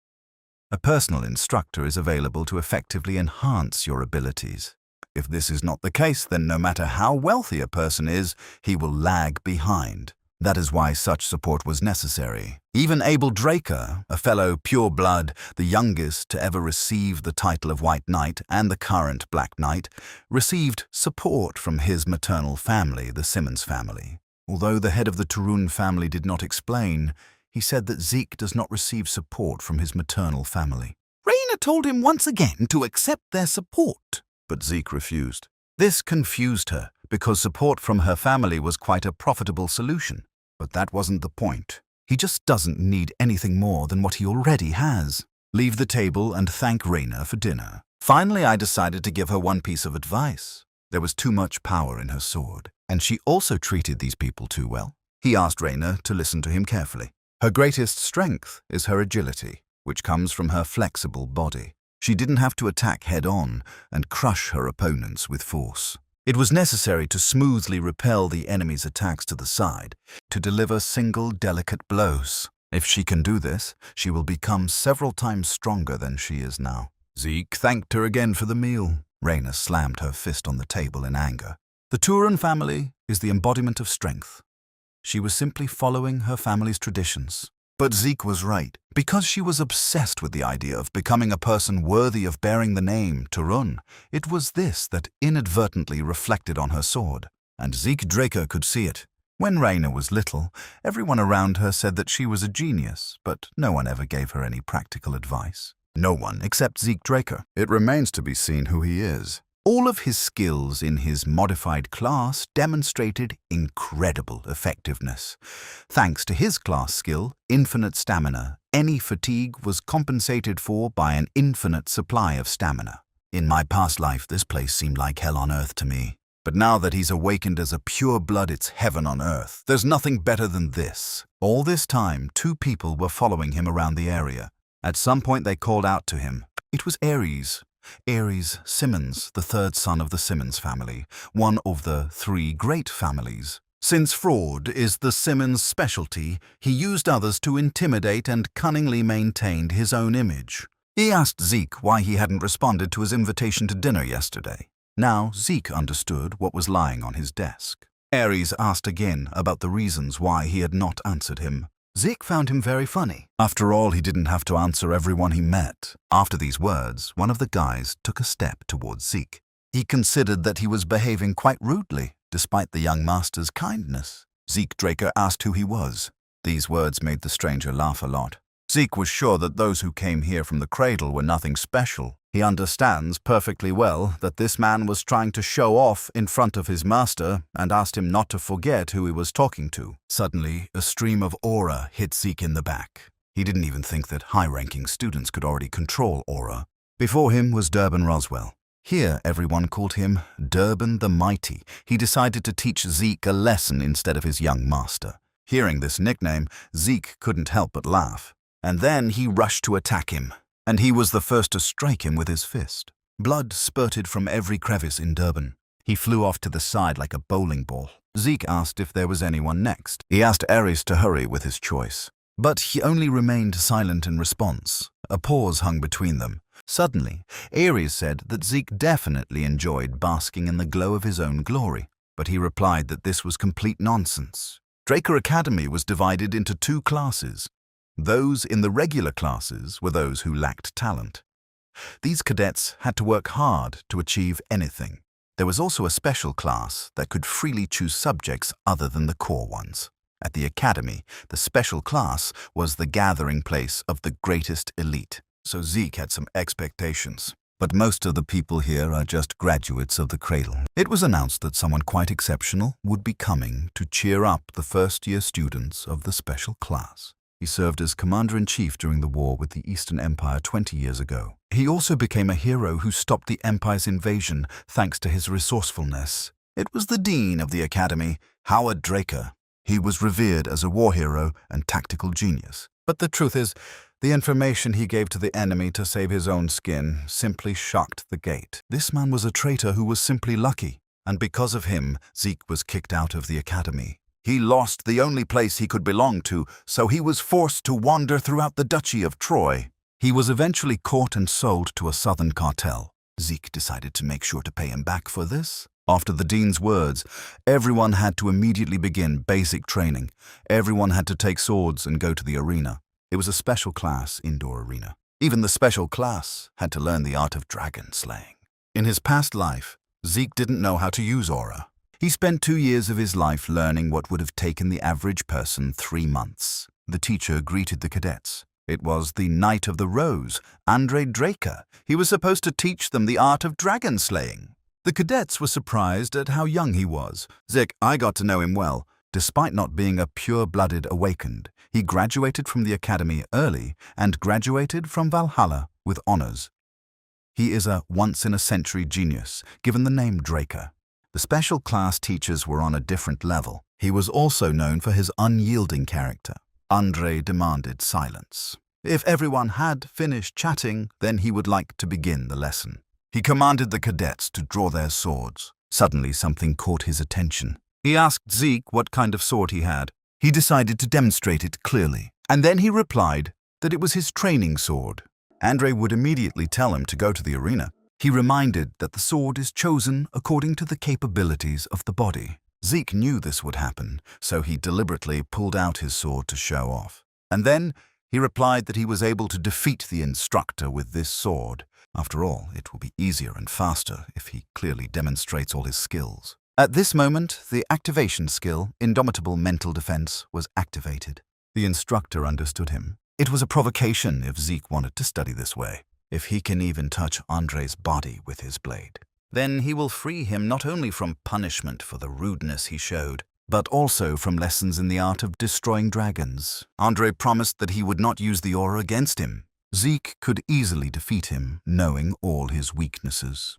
A personal instructor is available to effectively enhance your abilities. If this is not the case, then no matter how wealthy a person is, he will lag behind. That is why such support was necessary. Even Zik Draker, a fellow pure-blood, the youngest to ever receive the title of White Knight and the current Black Knight, received support from his maternal family, the Simmons family. Although the head of the Turun family did not explain, he said that Zik does not receive support from his maternal family. Raina told him once again to accept their support, but Zik refused. This confused her, because support from her family was quite a profitable solution. But that wasn't the point. He just doesn't need anything more than what he already has. Leave the table and thank Raina for dinner. Finally, I decided to give her one piece of advice. There was too much power in her sword, and she also treated these people too well. He asked Raina to listen to him carefully. Her greatest strength is her agility, which comes from her flexible body. She didn't have to attack head-on and crush her opponents with force. It was necessary to smoothly repel the enemy's attacks to the side, to deliver single delicate blows. If she can do this, she will become several times stronger than she is now. Zik thanked her again for the meal. Raina slammed her fist on the table in anger. The Turun family is the embodiment of strength. She was simply following her family's traditions. But Zik was right. Because she was obsessed with the idea of becoming a person worthy of bearing the name Turun, it was this that inadvertently reflected on her sword. And Zik Draker could see it. When Raina was little, everyone around her said that she was a genius, but no one ever gave her any practical advice. No one except Zik Draker. It remains to be seen who he is. All of his skills in his modified class demonstrated incredible effectiveness. Thanks to his class skill, infinite stamina, any fatigue was compensated for by an infinite supply of stamina. In my past life, this place seemed like hell on earth to me. But now that he's awakened as a pure blood, it's heaven on earth. There's nothing better than this. All this time, 2 people were following him around the area. At some point, they called out to him. It was Ares. Ares Simmons, the 3rd son of the Simmons family, one of the 3 great families. Since fraud is the Simmons' specialty, he used others to intimidate and cunningly maintained his own image. He asked Zik why he hadn't responded to his invitation to dinner yesterday. Now Zik understood what was lying on his desk. Ares asked again about the reasons why he had not answered him. Zik found him very funny. After all, he didn't have to answer everyone he met. After these words, one of the guys took a step towards Zik. He considered that he was behaving quite rudely, despite the young master's kindness. Zik Draker asked who he was. These words made the stranger laugh a lot. Zik was sure that those who came here from the cradle were nothing special. He understands perfectly well that this man was trying to show off in front of his master and asked him not to forget who he was talking to. Suddenly, a stream of aura hit Zik in the back. He didn't even think that high-ranking students could already control aura. Before him was Durban Roswell. Here, everyone called him Durban the Mighty. He decided to teach Zik a lesson instead of his young master. Hearing this nickname, Zik couldn't help but laugh. And then he rushed to attack him, and he was the first to strike him with his fist. Blood spurted from every crevice in Durban. He flew off to the side like a bowling ball. Zik asked if there was anyone next. He asked Ares to hurry with his choice. But he only remained silent in response. A pause hung between them. Suddenly, Ares said that Zik definitely enjoyed basking in the glow of his own glory, but he replied that this was complete nonsense. Draker Academy was divided into two classes. Those in the regular classes were those who lacked talent. These cadets had to work hard to achieve anything. There was also a special class that could freely choose subjects other than the core ones. At the academy, the special class was the gathering place of the greatest elite. So Zik had some expectations. But most of the people here are just graduates of the cradle. It was announced that someone quite exceptional would be coming to cheer up the first-year students of the special class. He served as commander-in-chief during the war with the Eastern Empire 20 years ago. He also became a hero who stopped the Empire's invasion thanks to his resourcefulness. It was the dean of the academy, Zik Draker. He was revered as a war hero and tactical genius. But the truth is, the information he gave to the enemy to save his own skin simply shocked the gate. This man was a traitor who was simply lucky, and because of him, Zik was kicked out of the academy. He lost the only place he could belong to, so he was forced to wander throughout the Duchy of Troy. He was eventually caught and sold to a southern cartel. Zik decided to make sure to pay him back for this. After the dean's words, everyone had to immediately begin basic training. Everyone had to take swords and go to the arena. It was a special class indoor arena. Even the special class had to learn the art of dragon slaying. In his past life, Zik didn't know how to use aura. He spent 2 years of his life learning what would have taken the average person 3 months. The teacher greeted the cadets. It was the Knight of the Rose, Zik Draker. He was supposed to teach them the art of dragon slaying. The cadets were surprised at how young he was. Zik, I got to know him well. Despite not being a pure-blooded awakened, he graduated from the academy early and graduated from Valhalla with honors. He is a once-in-a-century genius, given the name Draker. The special class teachers were on a different level. He was also known for his unyielding character. Andre demanded silence. If everyone had finished chatting, then he would like to begin the lesson. He commanded the cadets to draw their swords. Suddenly, something caught his attention. He asked Zik what kind of sword he had. He decided to demonstrate it clearly, and then he replied that it was his training sword. Andre would immediately tell him to go to the arena. He reminded that the sword is chosen according to the capabilities of the body. Zik knew this would happen, so he deliberately pulled out his sword to show off. And then he replied that he was able to defeat the instructor with this sword. After all, it will be easier and faster if he clearly demonstrates all his skills. At this moment, the activation skill, Indomitable Mental Defense, was activated. The instructor understood him. It was a provocation if Zik wanted to study this way. If he can even touch Andre's body with his blade, then he will free him not only from punishment for the rudeness he showed, but also from lessons in the art of destroying dragons. Andre promised that he would not use the aura against him. Zik could easily defeat him, knowing all his weaknesses.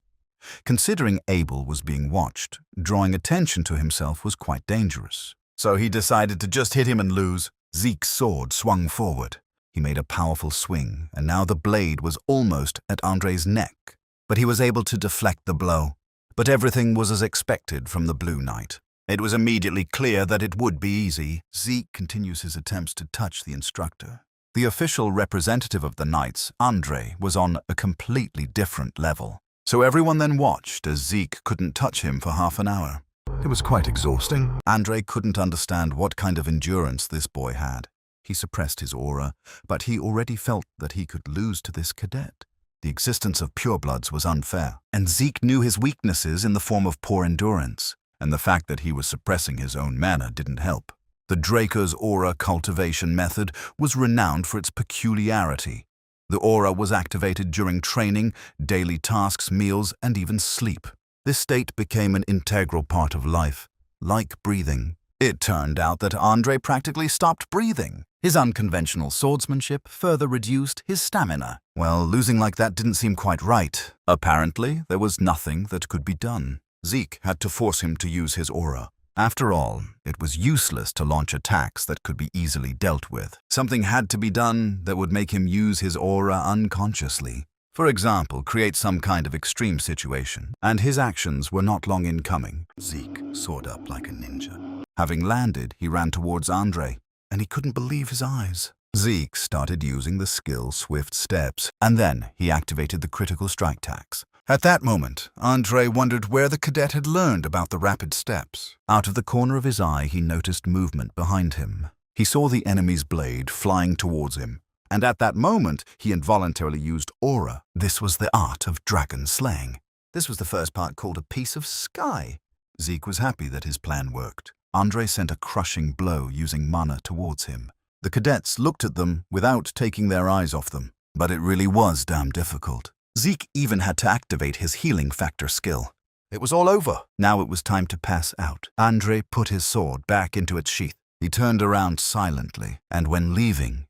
Considering Abel was being watched, drawing attention to himself was quite dangerous. So he decided to just hit him and lose. Zik's sword swung forward. He made a powerful swing, and now the blade was almost at Andre's neck. But he was able to deflect the blow. But everything was as expected from the Blue Knight. It was immediately clear that it would be easy. Zik continues his attempts to touch the instructor. The official representative of the Knights, Andre, was on a completely different level. So everyone then watched as Zik couldn't touch him for half an hour. It was quite exhausting. Andre couldn't understand what kind of endurance this boy had. He suppressed his aura, but he already felt that he could lose to this cadet. The existence of purebloods was unfair, and Zik knew his weaknesses in the form of poor endurance, and the fact that he was suppressing his own mana didn't help. The Draker's aura cultivation method was renowned for its peculiarity. The aura was activated during training, daily tasks, meals, and even sleep. This state became an integral part of life, like breathing. It turned out that Andre practically stopped breathing. His unconventional swordsmanship further reduced his stamina. Well, losing like that didn't seem quite right. Apparently, there was nothing that could be done. Zik had to force him to use his aura. After all, it was useless to launch attacks that could be easily dealt with. Something had to be done that would make him use his aura unconsciously. For example, create some kind of extreme situation, and his actions were not long in coming. Zik soared up like a ninja. Having landed, he ran towards Andre, and he couldn't believe his eyes. Zik started using the skill Swift Steps, and then he activated the critical strike tax. At that moment, Andre wondered where the cadet had learned about the rapid steps. Out of the corner of his eye, he noticed movement behind him. He saw the enemy's blade flying towards him, and at that moment, he involuntarily used aura. This was the art of dragon slaying. This was the first part called a piece of sky. Zik was happy that his plan worked. Andre sent a crushing blow using mana towards him. The cadets looked at them without taking their eyes off them, but it really was damn difficult. Zik even had to activate his healing factor skill. It was all over. Now it was time to pass out. Andre put his sword back into its sheath. He turned around silently, and when leaving,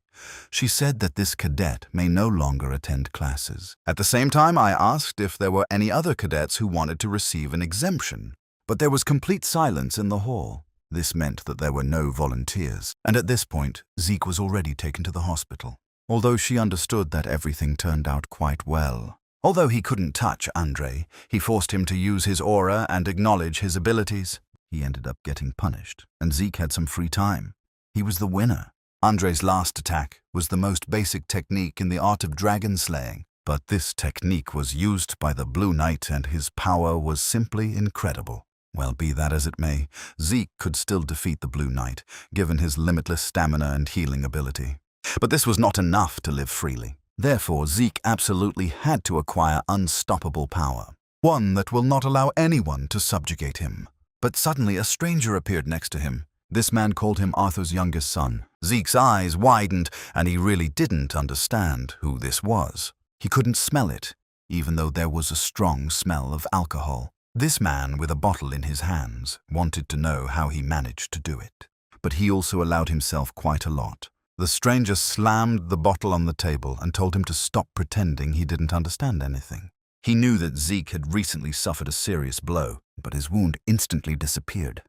she said that this cadet may no longer attend classes. At the same time, I asked if there were any other cadets who wanted to receive an exemption. But there was complete silence in the hall. This meant that there were no volunteers, and at this point, Zik was already taken to the hospital. Although she understood that everything turned out quite well. Although he couldn't touch Andre, he forced him to use his aura and acknowledge his abilities. He ended up getting punished, and Zik had some free time. He was the winner. Andre's last attack was the most basic technique in the art of dragon slaying, but this technique was used by the Blue Knight and his power was simply incredible. Well, be that as it may, Zik could still defeat the Blue Knight, given his limitless stamina and healing ability. But this was not enough to live freely. Therefore, Zik absolutely had to acquire unstoppable power, one that will not allow anyone to subjugate him. But suddenly a stranger appeared next to him. This man called him Arthur's youngest son. Zek's eyes widened, and he really didn't understand who this was. He couldn't smell it, even though there was a strong smell of alcohol. This man, with a bottle in his hands, wanted to know how he managed to do it. But he also allowed himself quite a lot. The stranger slammed the bottle on the table and told him to stop pretending he didn't understand anything. He knew that Zik had recently suffered a serious blow, but his wound instantly disappeared.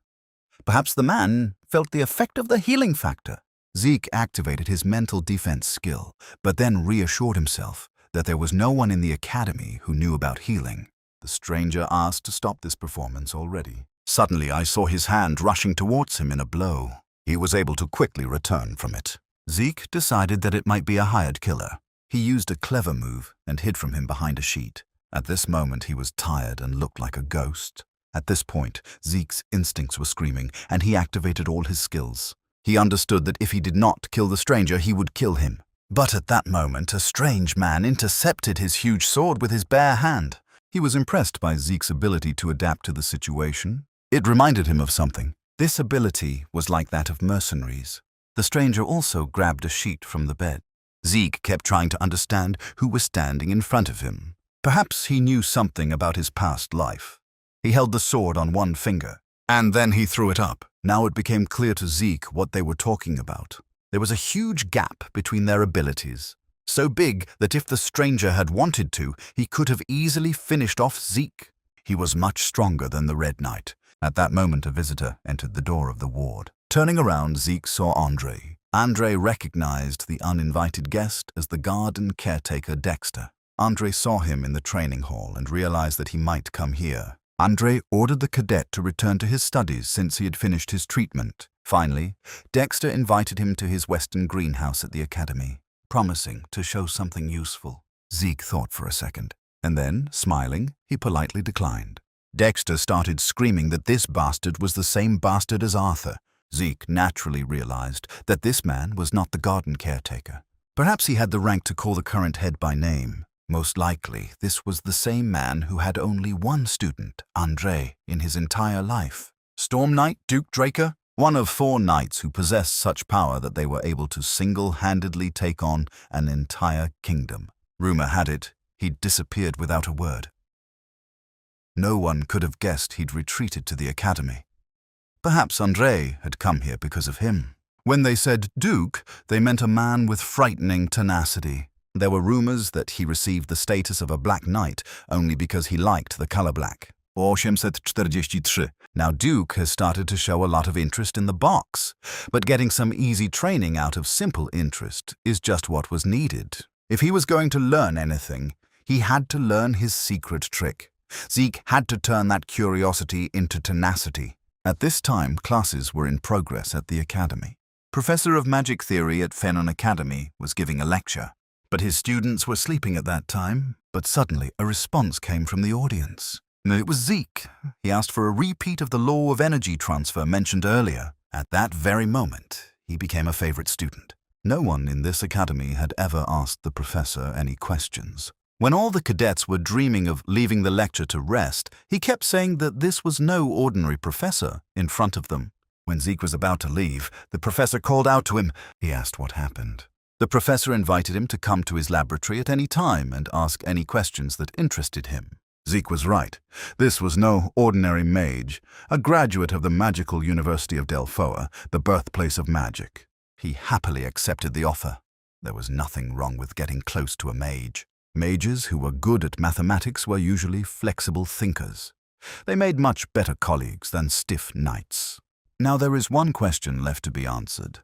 Perhaps the man felt the effect of the healing factor. Zik activated his mental defense skill, but then reassured himself that there was no one in the academy who knew about healing. The stranger asked to stop this performance already. Suddenly, I saw his hand rushing towards him in a blow. He was able to quickly return from it. Zik decided that it might be a hired killer. He used a clever move and hid from him behind a sheet. At this moment, he was tired and looked like a ghost. At this point, Zek's instincts were screaming, and he activated all his skills. He understood that if he did not kill the stranger, he would kill him. But at that moment, a strange man intercepted his huge sword with his bare hand. He was impressed by Zek's ability to adapt to the situation. It reminded him of something. This ability was like that of mercenaries. The stranger also grabbed a sheet from the bed. Zik kept trying to understand who was standing in front of him. Perhaps he knew something about his past life. He held the sword on one finger, and then he threw it up. Now it became clear to Zik what they were talking about. There was a huge gap between their abilities, so big that if the stranger had wanted to, he could have easily finished off Zik. He was much stronger than the Red Knight. At that moment, a visitor entered the door of the ward. Turning around, Zik saw Andre. Andre recognized the uninvited guest as the guard and caretaker Dexter. Andre saw him in the training hall and realized that he might come here. Andre ordered the cadet to return to his studies since he had finished his treatment. Finally, Dexter invited him to his western greenhouse at the academy, promising to show something useful. Zik thought for a second, and then, smiling, he politely declined. Dexter started screaming that this bastard was the same bastard as Arthur. Zik naturally realized that this man was not the garden caretaker. Perhaps he had the rank to call the current head by name. Most likely, this was the same man who had only one student, Andre, in his entire life. Storm Knight Duke Draker? one of 4 knights who possessed such power that they were able to single-handedly take on an entire kingdom. Rumor had it, he'd disappeared without a word. No one could have guessed he'd retreated to the academy. Perhaps André had come here because of him. When they said Duke, they meant a man with frightening tenacity. There were rumors that he received the status of a Black Knight only because he liked the color black. 843. Now Duke has started to show a lot of interest in the box, but getting some easy training out of simple interest is just what was needed. If he was going to learn anything, he had to learn his secret trick. Zik had to turn that curiosity into tenacity. At this time, classes were in progress at the academy. Professor of Magic Theory at Fenon Academy was giving a lecture, but his students were sleeping at that time. But suddenly a response came from the audience. It was Zik. He asked for a repeat of the law of energy transfer mentioned earlier. At that very moment, he became a favorite student. No one in this academy had ever asked the professor any questions. When all the cadets were dreaming of leaving the lecture to rest, he kept saying that this was no ordinary professor in front of them. When Zik was about to leave, the professor called out to him. He asked what happened. The professor invited him to come to his laboratory at any time and ask any questions that interested him. Zik was right. This was no ordinary mage, a graduate of the Magical University of Delphoa, the birthplace of magic. He happily accepted the offer. There was nothing wrong with getting close to a mage. Mages who were good at mathematics were usually flexible thinkers. They made much better colleagues than stiff knights. Now there is one question left to be answered.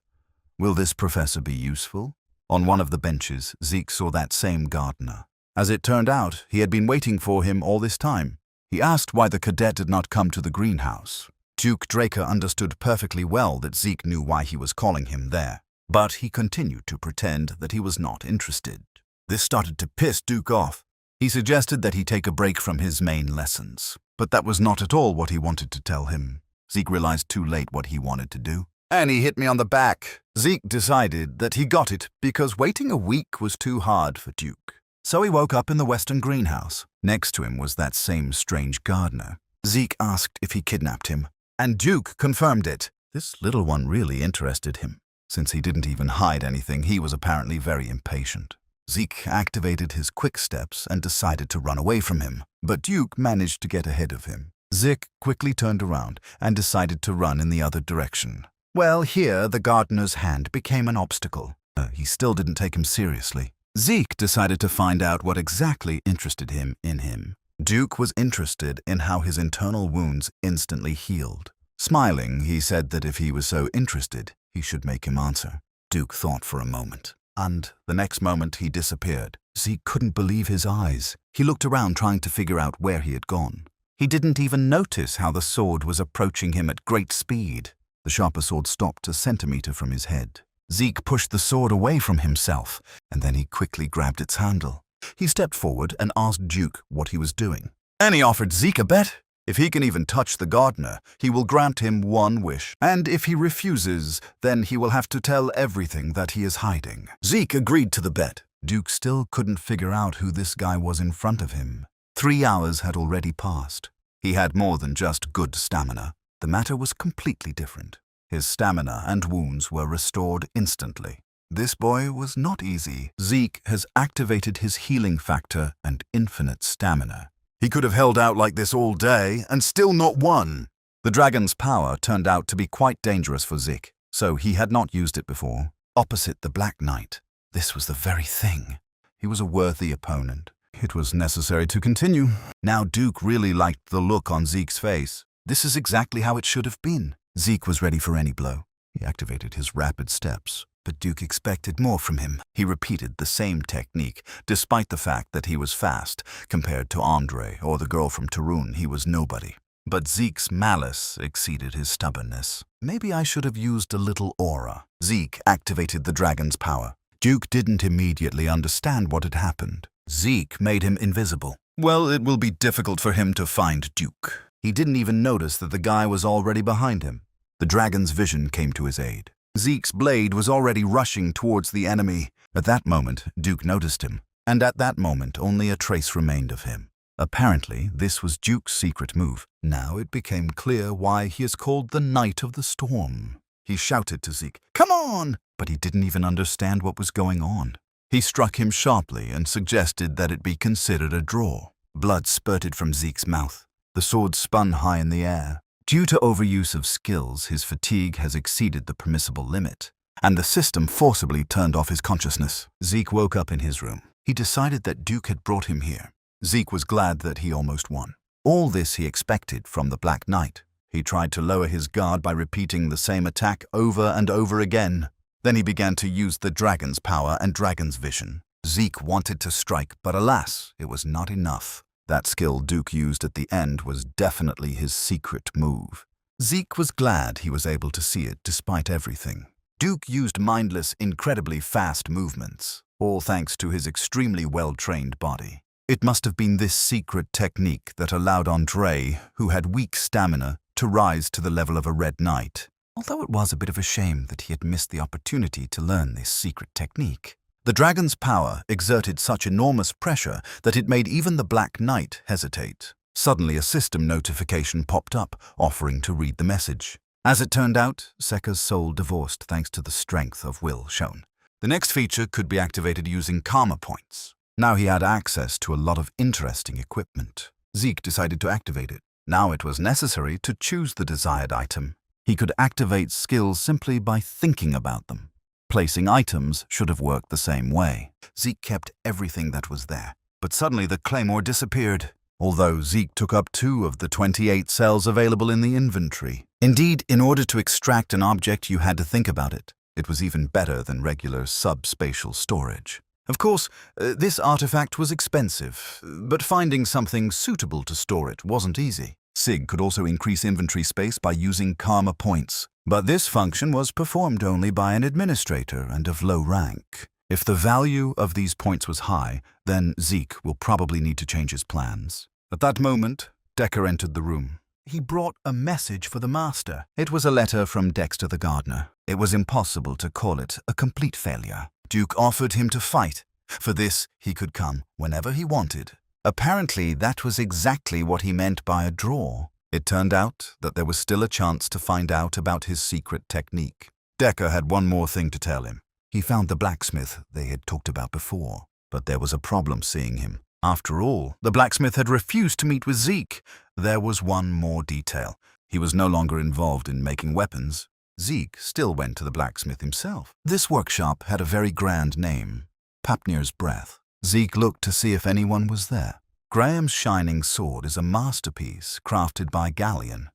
Will this professor be useful? On one of the benches, Zik saw that same gardener. As it turned out, he had been waiting for him all this time. He asked why the cadet did not come to the greenhouse. Zik Draker understood perfectly well that Zik knew why he was calling him there, but he continued to pretend that he was not interested. This started to piss Duke off. He suggested that he take a break from his main lessons, but that was not at all what he wanted to tell him. Zik realized too late what he wanted to do, and he hit me on the back. Zik decided that he got it because waiting a week was too hard for Duke. So he woke up in the western greenhouse. Next to him was that same strange gardener. Zik asked if he kidnapped him, and Duke confirmed it. This little one really interested him. Since he didn't even hide anything, he was apparently very impatient. Zik activated his quick steps and decided to run away from him, but Duke managed to get ahead of him. Zik quickly turned around and decided to run in the other direction. Well, here the gardener's hand became an obstacle. He still didn't take him seriously. Zik decided to find out what exactly interested him in him. Duke was interested in how his internal wounds instantly healed. Smiling, he said that if he was so interested, he should make him answer. Duke thought for a moment, and the next moment he disappeared. Zik couldn't believe his eyes. He looked around trying to figure out where he had gone. He didn't even notice how the sword was approaching him at great speed. The sharper sword stopped a centimeter from his head. Zik pushed the sword away from himself, and then he quickly grabbed its handle. He stepped forward and asked Duke what he was doing. And he offered Zik a bet. If he can even touch the gardener, he will grant him one wish. And if he refuses, then he will have to tell everything that he is hiding. Zik agreed to the bet. Duke still couldn't figure out who this guy was in front of him. 3 hours had already passed. He had more than just good stamina. The matter was completely different. His stamina and wounds were restored instantly. This boy was not easy. Zik has activated his healing factor and infinite stamina. He could have held out like this all day and still not won. The dragon's power turned out to be quite dangerous for Zik, so he had not used it before. Opposite the Black Knight, this was the very thing. He was a worthy opponent. It was necessary to continue. Now Duke really liked the look on Zik's face. This is exactly how it should have been. Zik was ready for any blow. He activated his rapid steps, but Duke expected more from him. He repeated the same technique, despite the fact that he was fast. Compared to André or the girl from Tarun, he was nobody. But Zik's malice exceeded his stubbornness. Maybe I should have used a little aura. Zik activated the dragon's power. Duke didn't immediately understand what had happened. Zik made him invisible. Well, it will be difficult for him to find Duke. He didn't even notice that the guy was already behind him. The dragon's vision came to his aid. Zek's blade was already rushing towards the enemy. At that moment, Duke noticed him, and at that moment only a trace remained of him. Apparently, this was Duke's secret move. Now it became clear why he is called the Knight of the Storm. He shouted to Zik, "Come on!" But he didn't even understand what was going on. He struck him sharply and suggested that it be considered a draw. Blood spurted from Zek's mouth. The sword spun high in the air. Due to overuse of skills, his fatigue has exceeded the permissible limit, and the system forcibly turned off his consciousness. Zik woke up in his room. He decided that Duke had brought him here. Zik was glad that he almost won. All this he expected from the Black Knight. He tried to lower his guard by repeating the same attack over and over again. Then he began to use the dragon's power and dragon's vision. Zik wanted to strike, but alas, it was not enough. That skill Duke used at the end was definitely his secret move. Zik was glad he was able to see it despite everything. Duke used mindless, incredibly fast movements, all thanks to his extremely well-trained body. It must have been this secret technique that allowed Andre, who had weak stamina, to rise to the level of a Red Knight, although it was a bit of a shame that he had missed the opportunity to learn this secret technique. The dragon's power exerted such enormous pressure that it made even the Black Knight hesitate. Suddenly a system notification popped up, offering to read the message. As it turned out, Sekka's soul divorced thanks to the strength of will shown. The next feature could be activated using karma points. Now he had access to a lot of interesting equipment. Zik decided to activate it. Now it was necessary to choose the desired item. He could activate skills simply by thinking about them. Placing items should have worked the same way. Zik kept everything that was there, but suddenly the claymore disappeared, although Zik took up 2 of the 28 cells available in the inventory. Indeed, in order to extract an object, you had to think about it. It was even better than regular subspatial storage. Of course, this artifact was expensive, but finding something suitable to store it wasn't easy. Sig could also increase inventory space by using karma points, but this function was performed only by an administrator and of low rank. If the value of these points was high, then Zik will probably need to change his plans. At that moment, Decker entered the room. He brought a message for the master. It was a letter from Dexter the gardener. It was impossible to call it a complete failure. Duke offered him to fight. For this, he could come whenever he wanted. Apparently, that was exactly what he meant by a draw. It turned out that there was still a chance to find out about his secret technique. Decker had one more thing to tell him. He found the blacksmith they had talked about before, but there was a problem seeing him. After all, the blacksmith had refused to meet with Zik. There was one more detail. He was no longer involved in making weapons. Zik still went to the blacksmith himself. This workshop had a very grand name, Papnir's Breath. Zik looked to see if anyone was there. Graham's shining sword is a masterpiece crafted by Galleon.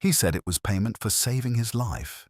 He said it was payment for saving his life.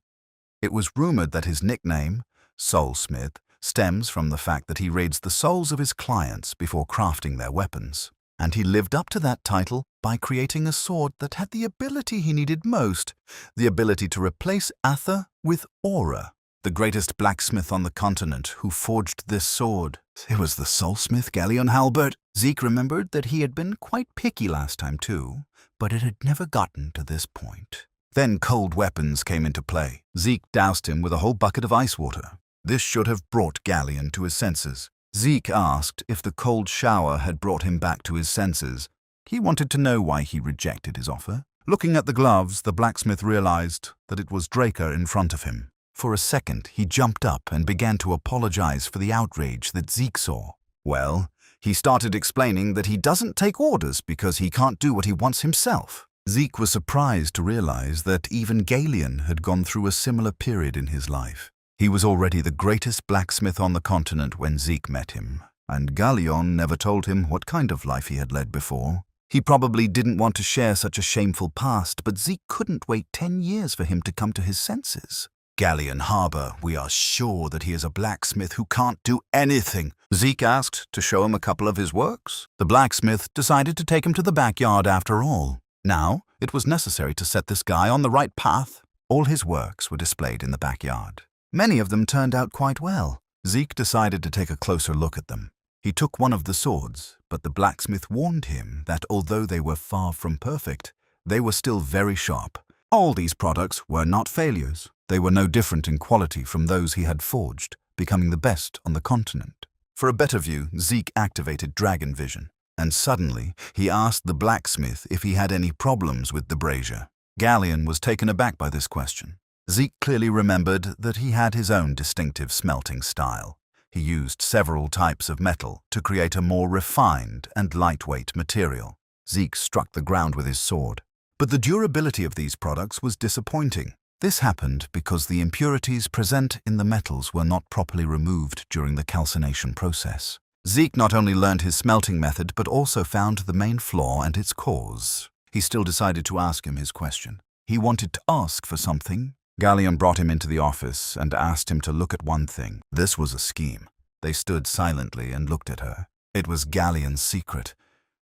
It was rumored that his nickname, Soulsmith, stems from the fact that he raids the souls of his clients before crafting their weapons. And he lived up to that title by creating a sword that had the ability he needed most, the ability to replace Atha with Aura. The greatest blacksmith on the continent who forged this sword. It was the soulsmith Galleon Halbert. Zik remembered that he had been quite picky last time too, but it had never gotten to this point. Then cold weapons came into play. Zik doused him with a whole bucket of ice water. This should have brought Galleon to his senses. Zik asked if the cold shower had brought him back to his senses. He wanted to know why he rejected his offer. Looking at the gloves, the blacksmith realized that it was Draker in front of him. For a second, he jumped up and began to apologize for the outrage that Zik saw. Well, he started explaining that he doesn't take orders because he can't do what he wants himself. Zik was surprised to realize that even Galleon had gone through a similar period in his life. He was already the greatest blacksmith on the continent when Zik met him, and Galleon never told him what kind of life he had led before. He probably didn't want to share such a shameful past, but Zik couldn't wait 10 years for him to come to his senses. Galleon Harbor, we are sure that he is a blacksmith who can't do anything. Zik asked to show him a couple of his works. The blacksmith decided to take him to the backyard after all. Now, it was necessary to set this guy on the right path. All his works were displayed in the backyard. Many of them turned out quite well. Zik decided to take a closer look at them. He took one of the swords, but the blacksmith warned him that although they were far from perfect, they were still very sharp. All these products were not failures. They were no different in quality from those he had forged, becoming the best on the continent. For a better view, Zik activated Dragon Vision. and suddenly he asked the blacksmith if he had any problems with the brazier. Galleon was taken aback by this question. Zik clearly remembered that he had his own distinctive smelting style. He used several types of metal to create a more refined and lightweight material. Zik struck the ground with his sword. But the durability of these products was disappointing. This happened because the impurities present in the metals were not properly removed during the calcination process. Zik not only learned his smelting method but also found the main flaw and its cause. He still decided to ask him his question. He wanted to ask for something. Galleon brought him into the office and asked him to look at one thing. This was a scheme. They stood silently and looked at her. It was Galleon's secret,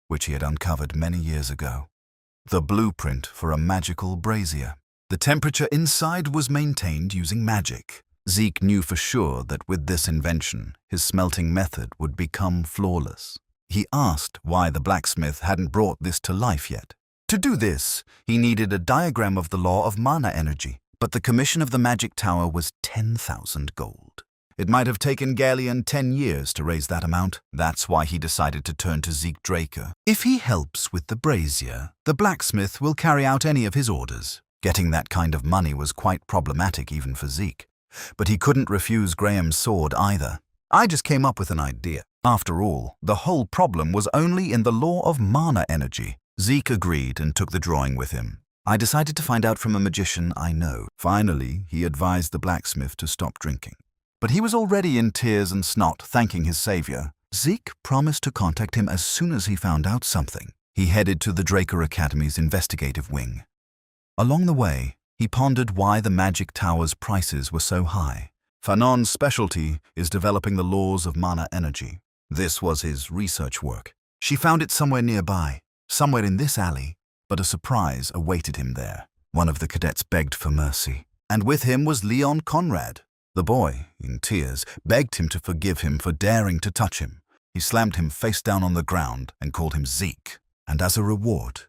which he had uncovered many years ago. The blueprint for a magical brazier. The temperature inside was maintained using magic. Zik knew for sure that with this invention, his smelting method would become flawless. He asked why the blacksmith hadn't brought this to life yet. To do this, he needed a diagram of the law of mana energy, but the commission of the magic tower was 10,000 gold. It might have taken Galleon 10 years to raise that amount. That's why he decided to turn to Zik Draker. If he helps with the brazier, the blacksmith will carry out any of his orders. Getting that kind of money was quite problematic even for Zik. But he couldn't refuse Graham's sword either. I just came up with an idea. After all, the whole problem was only in the law of mana energy. Zik agreed and took the drawing with him. I decided to find out from a magician I know. Finally, he advised the blacksmith to stop drinking. But he was already in tears and snot, thanking his savior. Zik promised to contact him as soon as he found out something. He headed to the Draker Academy's investigative wing. Along the way, he pondered why the magic tower's prices were so high. Fanon's specialty is developing the laws of mana energy. This was his research work. She found it somewhere nearby, somewhere in this alley, but a surprise awaited him there. One of the cadets begged for mercy, and with him was Leon Conrad. The boy, in tears, begged him to forgive him for daring to touch him. He slammed him face down on the ground and called him Zik, and as a reward,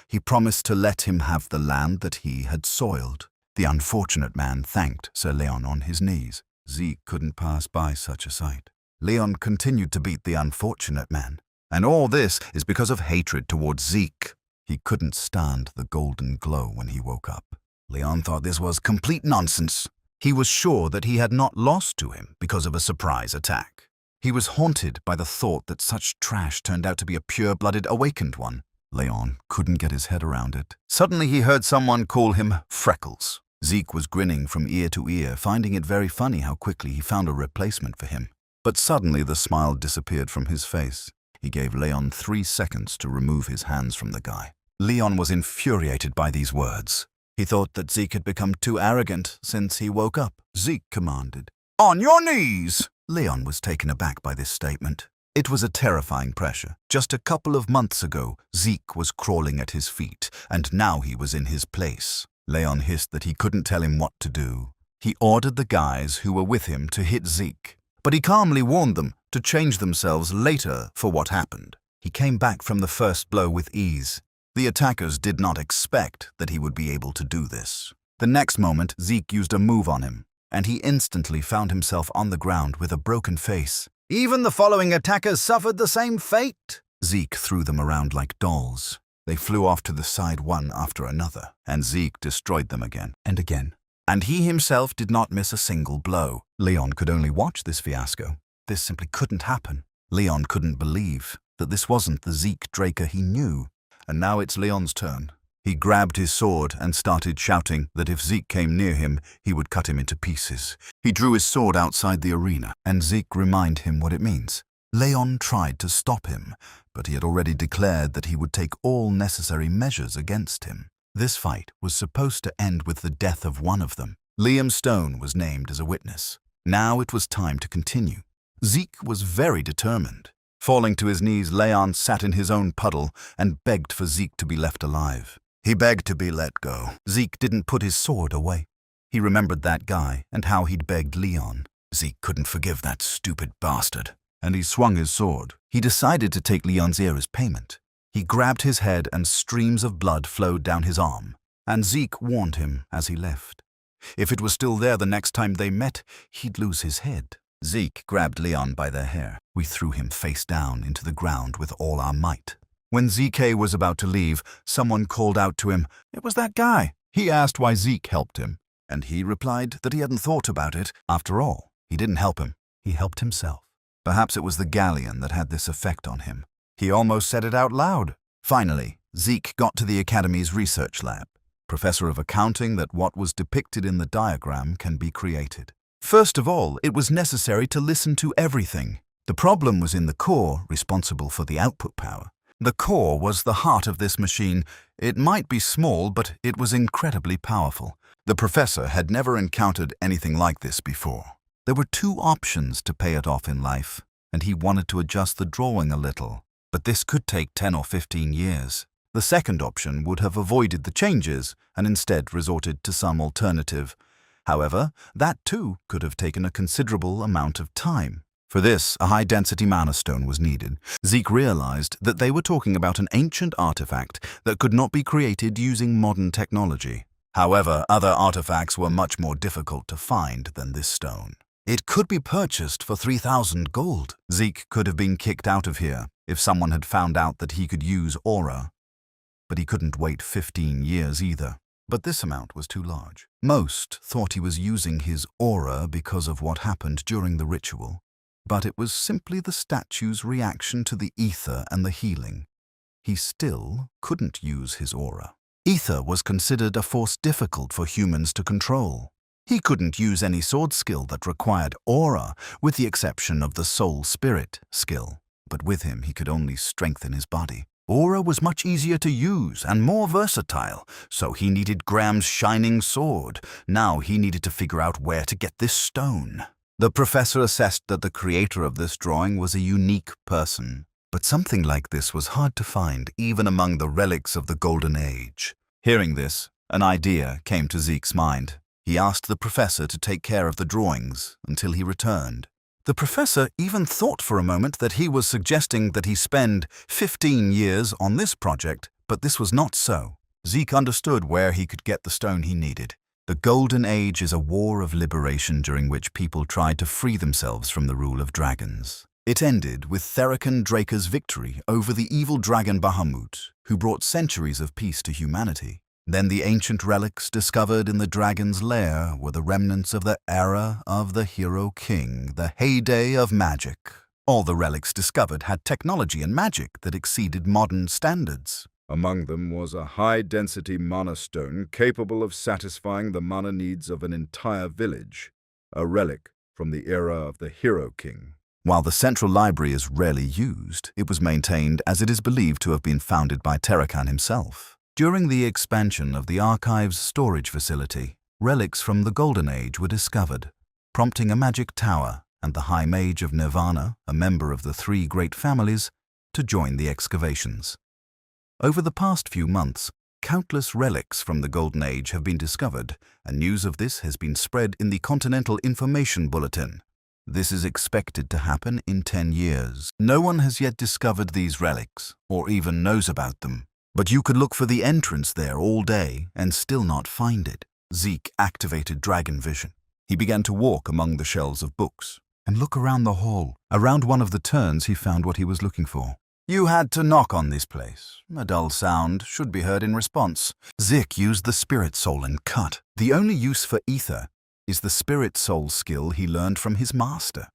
he promised to let him have the land that he had soiled. The unfortunate man thanked Sir Leon on his knees. Zik couldn't pass by such a sight. Leon continued to beat the unfortunate man, and all this is because of hatred towards Zik. He couldn't stand the golden glow when he woke up. Leon thought this was complete nonsense. He was sure that he had not lost to him because of a surprise attack. He was haunted by the thought that such trash turned out to be a pure-blooded awakened one. Leon couldn't get his head around it. Suddenly he heard someone call him Freckles. Zik was grinning from ear to ear, finding it very funny how quickly he found a replacement for him. But suddenly the smile disappeared from his face. He gave Leon 3 seconds to remove his hands from the guy. Leon was infuriated by these words. He thought that Zik had become too arrogant since he woke up. Zik commanded, "On your knees!" Leon was taken aback by this statement. It was a terrifying pressure. Just a couple of months ago, Zik was crawling at his feet, and now he was in his place. Leon hissed that he couldn't tell him what to do. He ordered the guys who were with him to hit Zik, but he calmly warned them to change themselves later for what happened. He came back from the first blow with ease. The attackers did not expect that he would be able to do this. The next moment, Zik used a move on him, and he instantly found himself on the ground with a broken face. Even the following attackers suffered the same fate. Zik threw them around like dolls. They flew off to the side one after another, and Zik destroyed them again and again. And he himself did not miss a single blow. Leon could only watch this fiasco. This simply couldn't happen. Leon couldn't believe that this wasn't the Zik Draker he knew. And now it's Leon's turn. He grabbed his sword and started shouting that if Zik came near him, he would cut him into pieces. He drew his sword outside the arena, and Zik reminded him what it means. Leon tried to stop him, but he had already declared that he would take all necessary measures against him. This fight was supposed to end with the death of one of them. Liam Stone was named as a witness. Now it was time to continue. Zik was very determined. Falling to his knees, Leon sat in his own puddle and begged for Zik to be left alive. He begged to be let go. Zik didn't put his sword away. He remembered that guy and how he'd begged Leon. Zik couldn't forgive that stupid bastard, and he swung his sword. He decided to take Leon's ear as payment. He grabbed his head and streams of blood flowed down his arm, and Zik warned him as he left. If it was still there the next time they met, he'd lose his head. Zik grabbed Leon by the hair. We threw him face down into the ground with all our might. When Zik was about to leave, someone called out to him, "It was that guy." He asked why Zik helped him, and he replied that he hadn't thought about it. After all, he didn't help him. He helped himself. Perhaps it was the galleon that had this effect on him. He almost said it out loud. Finally, Zik got to the Academy's research lab. Professor of accounting that what was depicted in the diagram can be created. First of all, it was necessary to listen to everything. The problem was in the core, responsible for the output power. The core was the heart of this machine. It might be small, but it was incredibly powerful. The professor had never encountered anything like this before. There were two options to pay it off in life, and he wanted to adjust the drawing a little. But this could take 10 or 15 years. The second option would have avoided the changes and instead resorted to some alternative. However, that too could have taken a considerable amount of time. For this, a high-density mana stone was needed. Zik realized that they were talking about an ancient artifact that could not be created using modern technology. However, other artifacts were much more difficult to find than this stone. It could be purchased for 3,000 gold. Zik could have been kicked out of here if someone had found out that he could use aura. But he couldn't wait 15 years either. But this amount was too large. Most thought he was using his aura because of what happened during the ritual. But it was simply the statue's reaction to the ether and the healing. He still couldn't use his aura. Ether was considered a force difficult for humans to control. He couldn't use any sword skill that required aura, with the exception of the soul spirit skill. But with him, he could only strengthen his body. Aura was much easier to use and more versatile, so he needed Graham's shining sword. Now he needed to figure out where to get this stone. The professor assessed that the creator of this drawing was a unique person. But something like this was hard to find even among the relics of the Golden Age. Hearing this, an idea came to Zik's mind. He asked the professor to take care of the drawings until he returned. The professor even thought for a moment that he was suggesting that he spend 15 years on this project, but this was not so. Zik understood where he could get the stone he needed. The Golden Age is a war of liberation during which people tried to free themselves from the rule of dragons. It ended with Zik Draker's victory over the evil dragon Bahamut, who brought centuries of peace to humanity. Then the ancient relics discovered in the dragon's lair were the remnants of the era of the hero king, the heyday of magic. All the relics discovered had technology and magic that exceeded modern standards. Among them was a high-density mana stone capable of satisfying the mana needs of an entire village, a relic from the era of the hero king. While the central library is rarely used, it was maintained as it is believed to have been founded by Terakan himself. During the expansion of the archive's storage facility, relics from the Golden Age were discovered, prompting a magic tower and the High Mage of Nirvana, a member of the three great families, to join the excavations. Over the past few months, countless relics from the Golden Age have been discovered, and news of this has been spread in the Continental Information Bulletin. This is expected to happen in 10 years. No one has yet discovered these relics, or even knows about them. But you could look for the entrance there all day and still not find it. Zik activated Dragon Vision. He began to walk among the shelves of books and look around the hall. Around one of the turns, he found what he was looking for. You had to knock on this place. A dull sound should be heard in response. Zik used the Spirit Soul and cut. The only use for ether is the Spirit Soul skill he learned from his master.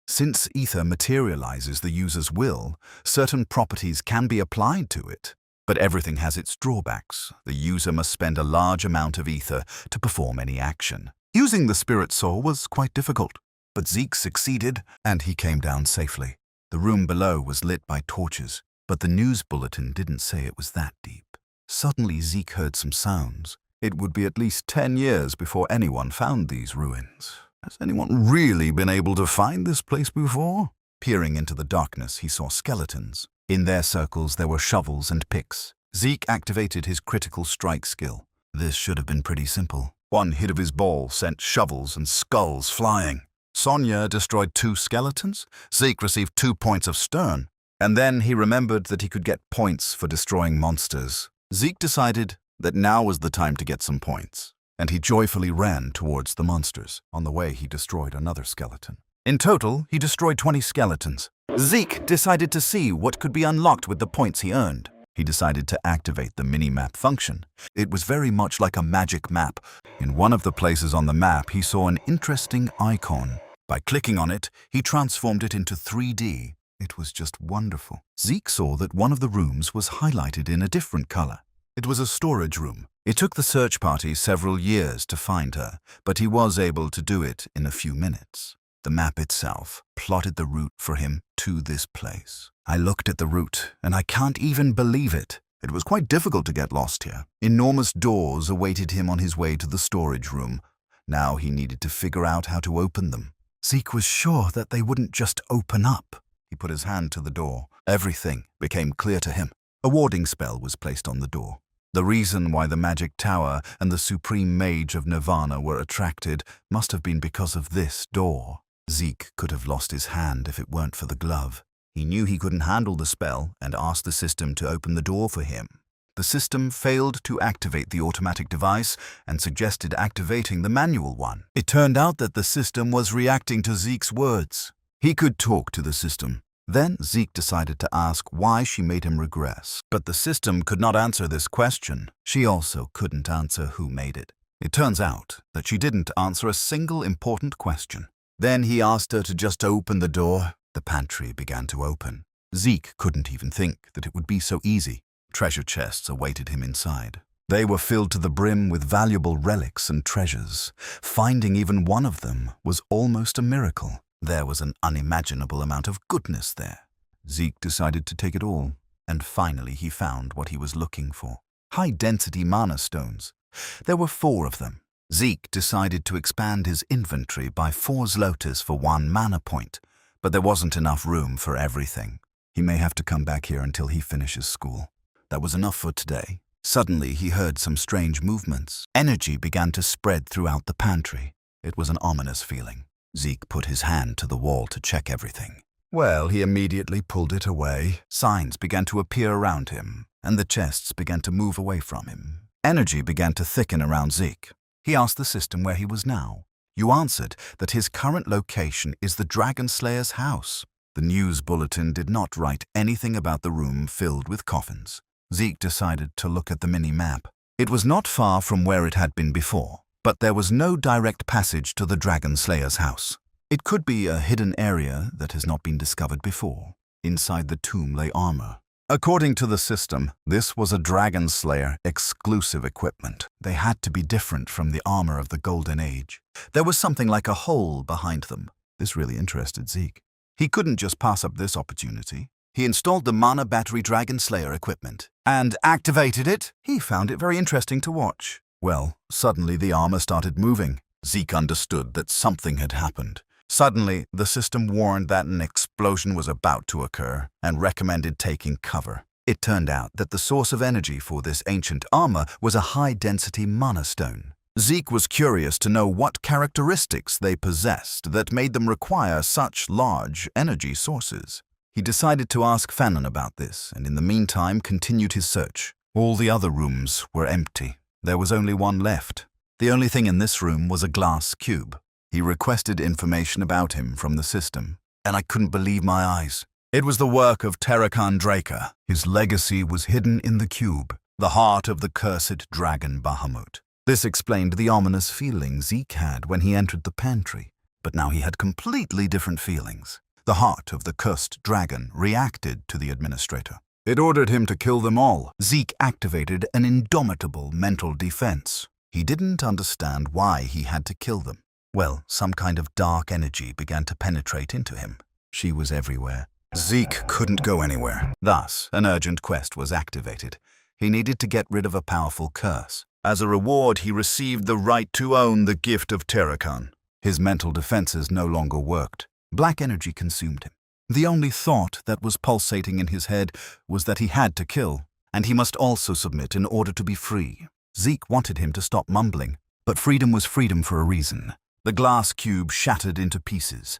Since ether materializes the user's will, certain properties can be applied to it. But everything has its drawbacks. The user must spend a large amount of ether to perform any action. Using the Spirit Soul was quite difficult, but Zik succeeded and he came down safely. The room below was lit by torches, but the news bulletin didn't say it was that deep. Suddenly Zik heard some sounds. It would be at least 10 years before anyone found these ruins. Has anyone really been able to find this place before? Peering into the darkness, he saw skeletons. In their circles, there were shovels and picks. Zik activated his critical strike skill. This should have been pretty simple. One hit of his ball sent shovels and skulls flying. Sonya destroyed 2 skeletons. Zik received 2 points of stern. And then he remembered that he could get points for destroying monsters. Zik decided that now was the time to get some points, and he joyfully ran towards the monsters. On the way, he destroyed another skeleton. In total, he destroyed 20 skeletons. Zik decided to see what could be unlocked with the points he earned. He decided to activate the mini-map function. It was very much like a magic map. In one of the places on the map, he saw an interesting icon. By clicking on it, he transformed it into 3D. It was just wonderful. Zik saw that one of the rooms was highlighted in a different color. It was a storage room. It took the search party several years to find her, but he was able to do it in a few minutes. The map itself plotted the route for him to this place. I looked at the route, and I can't even believe it. It was quite difficult to get lost here. Enormous doors awaited him on his way to the storage room. Now he needed to figure out how to open them. Zik was sure that they wouldn't just open up. He put his hand to the door. Everything became clear to him. A warding spell was placed on the door. The reason why the magic tower and the supreme mage of Nirvana were attracted must have been because of this door. Zik could have lost his hand if it weren't for the glove. He knew he couldn't handle the spell and asked the system to open the door for him. The system failed to activate the automatic device and suggested activating the manual one. It turned out that the system was reacting to Zik's words. He could talk to the system. Then Zik decided to ask why she made him regress. But the system could not answer this question. She also couldn't answer who made it. It turns out that she didn't answer a single important question. Then he asked her to just open the door. The pantry began to open. Zik couldn't even think that it would be so easy. Treasure chests awaited him inside. They were filled to the brim with valuable relics and treasures. Finding even one of them was almost a miracle. There was an unimaginable amount of goodness there. Zik decided to take it all, and finally he found what he was looking for. High-density mana stones. There were 4 of them. Zik decided to expand his inventory by 4 zlotys for 1 mana point, but there wasn't enough room for everything. He may have to come back here until he finishes school. That was enough for today. Suddenly he heard some strange movements. Energy began to spread throughout the pantry. It was an ominous feeling. Zik put his hand to the wall to check everything. Well, he immediately pulled it away. Signs began to appear around him, and the chests began to move away from him. Energy began to thicken around Zik. He asked the system where he was now. You answered that his current location is the Dragon Slayer's house. The news bulletin did not write anything about the room filled with coffins. Zik decided to look at the mini-map. It was not far from where it had been before, but there was no direct passage to the Dragon Slayer's house. It could be a hidden area that has not been discovered before. Inside the tomb lay armor. According to the system, this was a Dragon Slayer exclusive equipment. They had to be different from the armor of the Golden Age. There was something like a hole behind them. This really interested Zik. He couldn't just pass up this opportunity. He installed the Mana Battery Dragon Slayer equipment and activated it. He found it very interesting to watch. Well, suddenly the armor started moving. Zik understood that something had happened. Suddenly, the system warned that an explosion was about to occur and recommended taking cover. It turned out that the source of energy for this ancient armor was a high-density mana stone. Zik was curious to know what characteristics they possessed that made them require such large energy sources. He decided to ask Fanon about this, and in the meantime continued his search. All the other rooms were empty. There was only one left. The only thing in this room was a glass cube. He requested information about him from the system, and I couldn't believe my eyes. It was the work of Zik Draker. His legacy was hidden in the cube, the heart of the cursed dragon Bahamut. This explained the ominous feeling Zik had when he entered the pantry, but now he had completely different feelings. The heart of the cursed dragon reacted to the administrator. It ordered him to kill them all. Zik activated an indomitable mental defense. He didn't understand why he had to kill them. Well, some kind of dark energy began to penetrate into him. She was everywhere. Zik couldn't go anywhere. Thus, an urgent quest was activated. He needed to get rid of a powerful curse. As a reward, he received the right to own the gift of Terrakan. His mental defenses no longer worked. Black energy consumed him. The only thought that was pulsating in his head was that he had to kill, and he must also submit in order to be free. Zik wanted him to stop mumbling, but freedom was freedom for a reason. The glass cube shattered into pieces.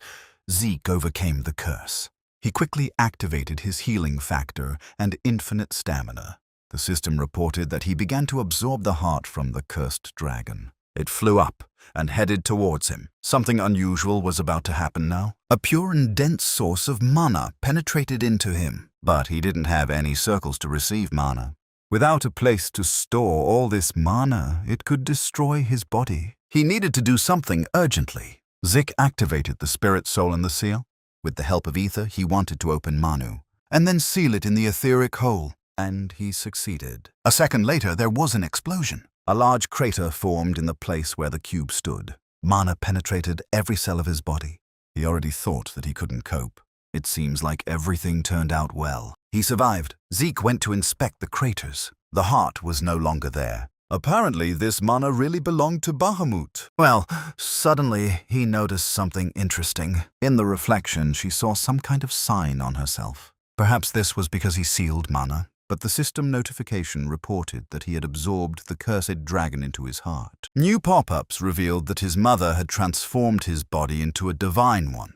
Zik overcame the curse. He quickly activated his healing factor and infinite stamina. The system reported that he began to absorb the heart from the cursed dragon. It flew up and headed towards him. Something unusual was about to happen now. A pure and dense source of mana penetrated into him, but he didn't have any circles to receive mana. Without a place to store all this mana, it could destroy his body. He needed to do something urgently. Zik activated the spirit soul in the seal. With the help of ether, he wanted to open Manu, and then seal it in the etheric hole, and he succeeded. A second later, there was an explosion. A large crater formed in the place where the cube stood. Mana penetrated every cell of his body. He already thought that he couldn't cope. It seems like everything turned out well. He survived. Zik went to inspect the craters. The heart was no longer there. Apparently, this mana really belonged to Bahamut. Well, suddenly he noticed something interesting. In the reflection, she saw some kind of sign on herself. Perhaps this was because he sealed mana, but the system notification reported that he had absorbed the cursed dragon into his heart. New pop-ups revealed that his mother had transformed his body into a divine one.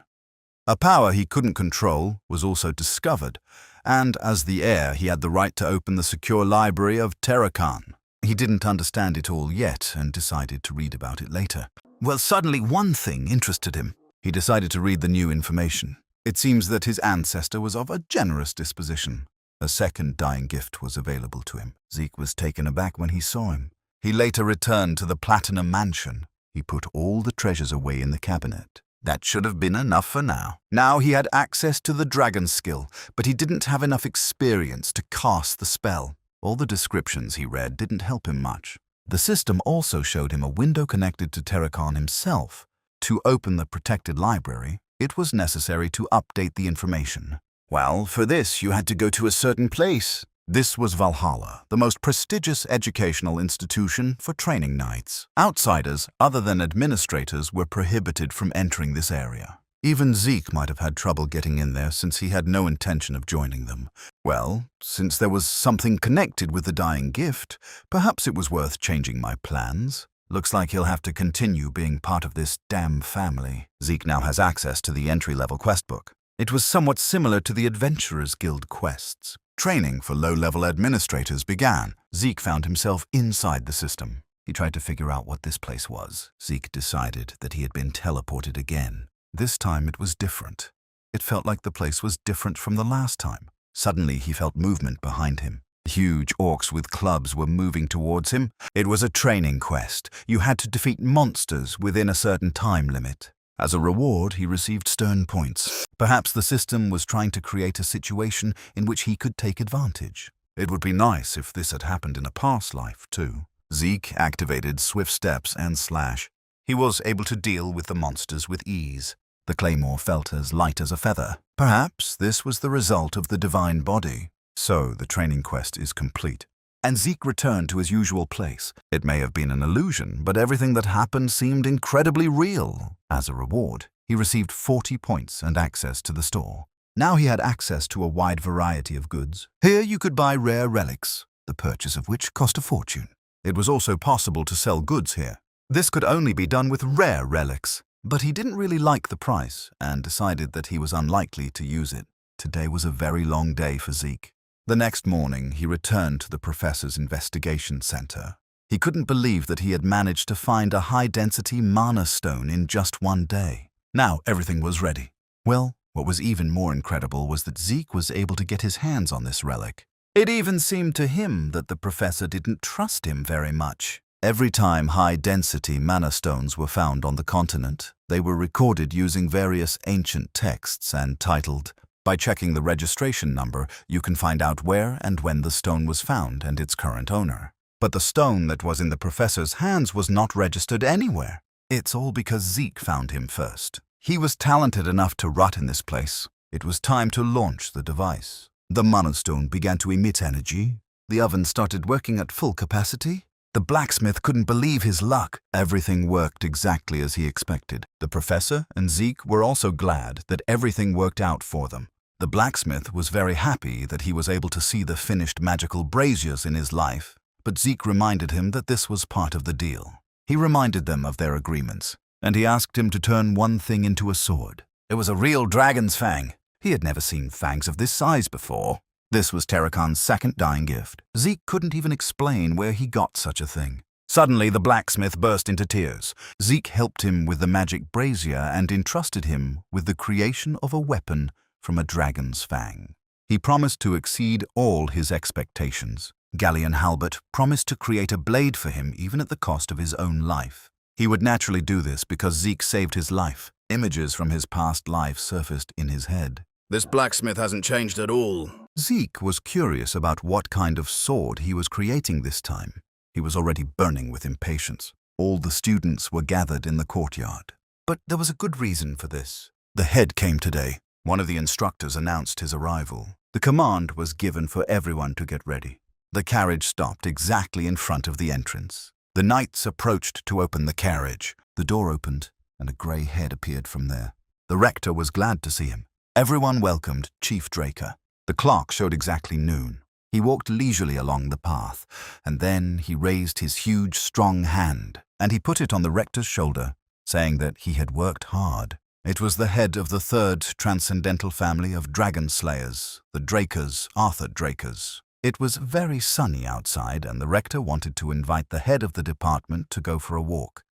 A power he couldn't control was also discovered, and as the heir, he had the right to open the secure library of Terrakan. He didn't understand it all yet and decided to read about it later. Well, suddenly one thing interested him. He decided to read the new information. It seems that his ancestor was of a generous disposition. A second dying gift was available to him. Zik was taken aback when he saw him. He later returned to the Platinum Mansion. He put all the treasures away in the cabinet. That should have been enough for now. Now he had access to the dragon skill, but he didn't have enough experience to cast the spell. All the descriptions he read didn't help him much. The system also showed him a window connected to Terrakan himself. To open the protected library, it was necessary to update the information. Well, for this you had to go to a certain place. This was Valhalla, the most prestigious educational institution for training knights. Outsiders, other than administrators, were prohibited from entering this area. Even Zik might have had trouble getting in there since he had no intention of joining them. Well, since there was something connected with the dying gift, perhaps it was worth changing my plans. Looks like he'll have to continue being part of this damn family. Zik now has access to the entry-level quest book. It was somewhat similar to the Adventurers Guild quests. Training for low-level administrators began. Zik found himself inside the system. He tried to figure out what this place was. Zik decided that he had been teleported again. This time it was different. It felt like the place was different from the last time. Suddenly he felt movement behind him. Huge orcs with clubs were moving towards him. It was a training quest. You had to defeat monsters within a certain time limit. As a reward, he received stern points. Perhaps the system was trying to create a situation in which he could take advantage. It would be nice if this had happened in a past life, too. Zik activated Swift Steps and Slash. He was able to deal with the monsters with ease. The claymore felt as light as a feather. Perhaps this was the result of the divine body. So the training quest is complete. And Zik returned to his usual place. It may have been an illusion, but everything that happened seemed incredibly real. As a reward, he received 40 points and access to the store. Now he had access to a wide variety of goods. Here you could buy rare relics, the purchase of which cost a fortune. It was also possible to sell goods here. This could only be done with rare relics. But he didn't really like the price and decided that he was unlikely to use it. Today was a very long day for Zik. The next morning, he returned to the professor's investigation center. He couldn't believe that he had managed to find a high-density mana stone in just one day. Now everything was ready. Well, what was even more incredible was that Zik was able to get his hands on this relic. It even seemed to him that the professor didn't trust him very much. Every time high-density mana stones were found on the continent, they were recorded using various ancient texts and titled. By checking the registration number, you can find out where and when the stone was found and its current owner. But the stone that was in the professor's hands was not registered anywhere. It's all because Zik found him first. He was talented enough to rot in this place. It was time to launch the device. The mana stone began to emit energy. The oven started working at full capacity. The blacksmith couldn't believe his luck. Everything worked exactly as he expected. The professor and Zik were also glad that everything worked out for them. The blacksmith was very happy that he was able to see the finished magical braziers in his life, but Zik reminded him that this was part of the deal. He reminded them of their agreements, and he asked him to turn one thing into a sword. It was a real dragon's fang. He had never seen fangs of this size before. This was Terrakan's second dying gift. Zik couldn't even explain where he got such a thing. Suddenly, the blacksmith burst into tears. Zik helped him with the magic brazier and entrusted him with the creation of a weapon from a dragon's fang. He promised to exceed all his expectations. Galleon Halbert promised to create a blade for him even at the cost of his own life. He would naturally do this because Zik saved his life. Images from his past life surfaced in his head. This blacksmith hasn't changed at all. Zik was curious about what kind of sword he was creating this time. He was already burning with impatience. All the students were gathered in the courtyard. But there was a good reason for this. The head came today. One of the instructors announced his arrival. The command was given for everyone to get ready. The carriage stopped exactly in front of the entrance. The knights approached to open the carriage. The door opened, and a grey head appeared from there. The rector was glad to see him. Everyone welcomed Chief Draker. The clock showed exactly noon. He walked leisurely along the path, and then he raised his huge, strong hand, and he put it on the rector's shoulder, saying that he had worked hard. It was the head of the third transcendental family of dragon slayers, the Drakers, Arthur Drakers. It was very sunny outside, and the rector wanted to invite the head of the department to go for a walk.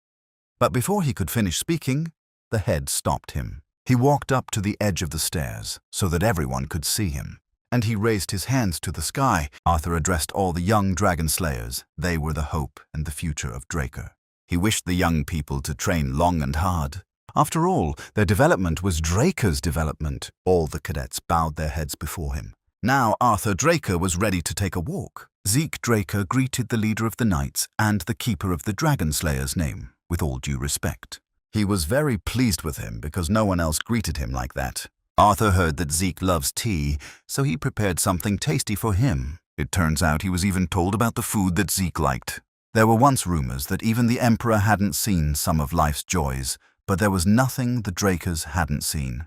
But before he could finish speaking, the head stopped him. He walked up to the edge of the stairs so that everyone could see him, and he raised his hands to the sky. Arthur addressed all the young dragon slayers. They were the hope and the future of Draker. He wished the young people to train long and hard. After all, their development was Draker's development. All the cadets bowed their heads before him. Now Arthur Draker was ready to take a walk. Zik Draker greeted the leader of the knights and the keeper of the dragon slayer's name with all due respect. He was very pleased with him because no one else greeted him like that. Arthur heard that Zik loves tea, so he prepared something tasty for him. It turns out he was even told about the food that Zik liked. There were once rumors that even the Emperor hadn't seen some of life's joys, but there was nothing the Drakers hadn't seen.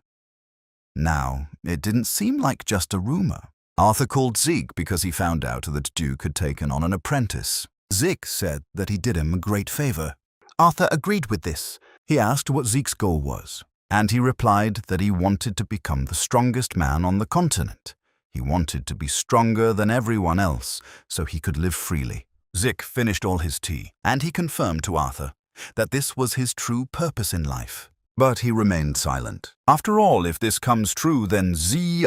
Now, it didn't seem like just a rumor. Arthur called Zik because he found out that Duke had taken on an apprentice. Zik said that he did him a great favor. Arthur agreed with this. He asked what Zik's goal was, and he replied that he wanted to become the strongest man on the continent. He wanted to be stronger than everyone else, so he could live freely. Zik finished all his tea, and he confirmed to Arthur that this was his true purpose in life. But he remained silent. After all, if this comes true, then Zik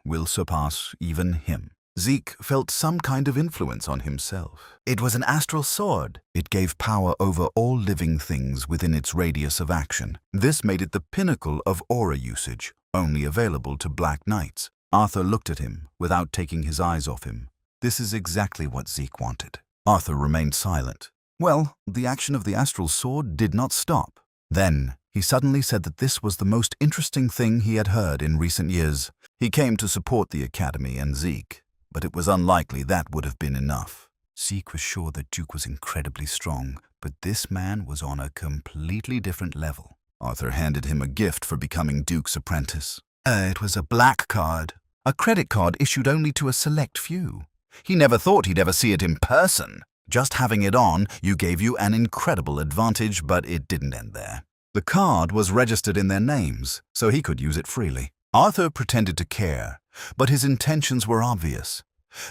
will surpass even him. Zik felt some kind of influence on himself. It was an astral sword. It gave power over all living things within its radius of action. This made it the pinnacle of aura usage, only available to Black Knights. Arthur looked at him without taking his eyes off him. This is exactly what Zik wanted. Arthur remained silent. Well, the action of the astral sword did not stop. Then, he suddenly said that this was the most interesting thing he had heard in recent years. He came to support the academy and Zik, but it was unlikely that would have been enough. Zik was sure that Duke was incredibly strong, but this man was on a completely different level. Arthur handed him a gift for becoming Duke's apprentice. It was a black card, a credit card issued only to a select few. He never thought he'd ever see it in person. Just having it on gave you an incredible advantage, but it didn't end there. The card was registered in their names, so he could use it freely. Arthur pretended to care, but his intentions were obvious.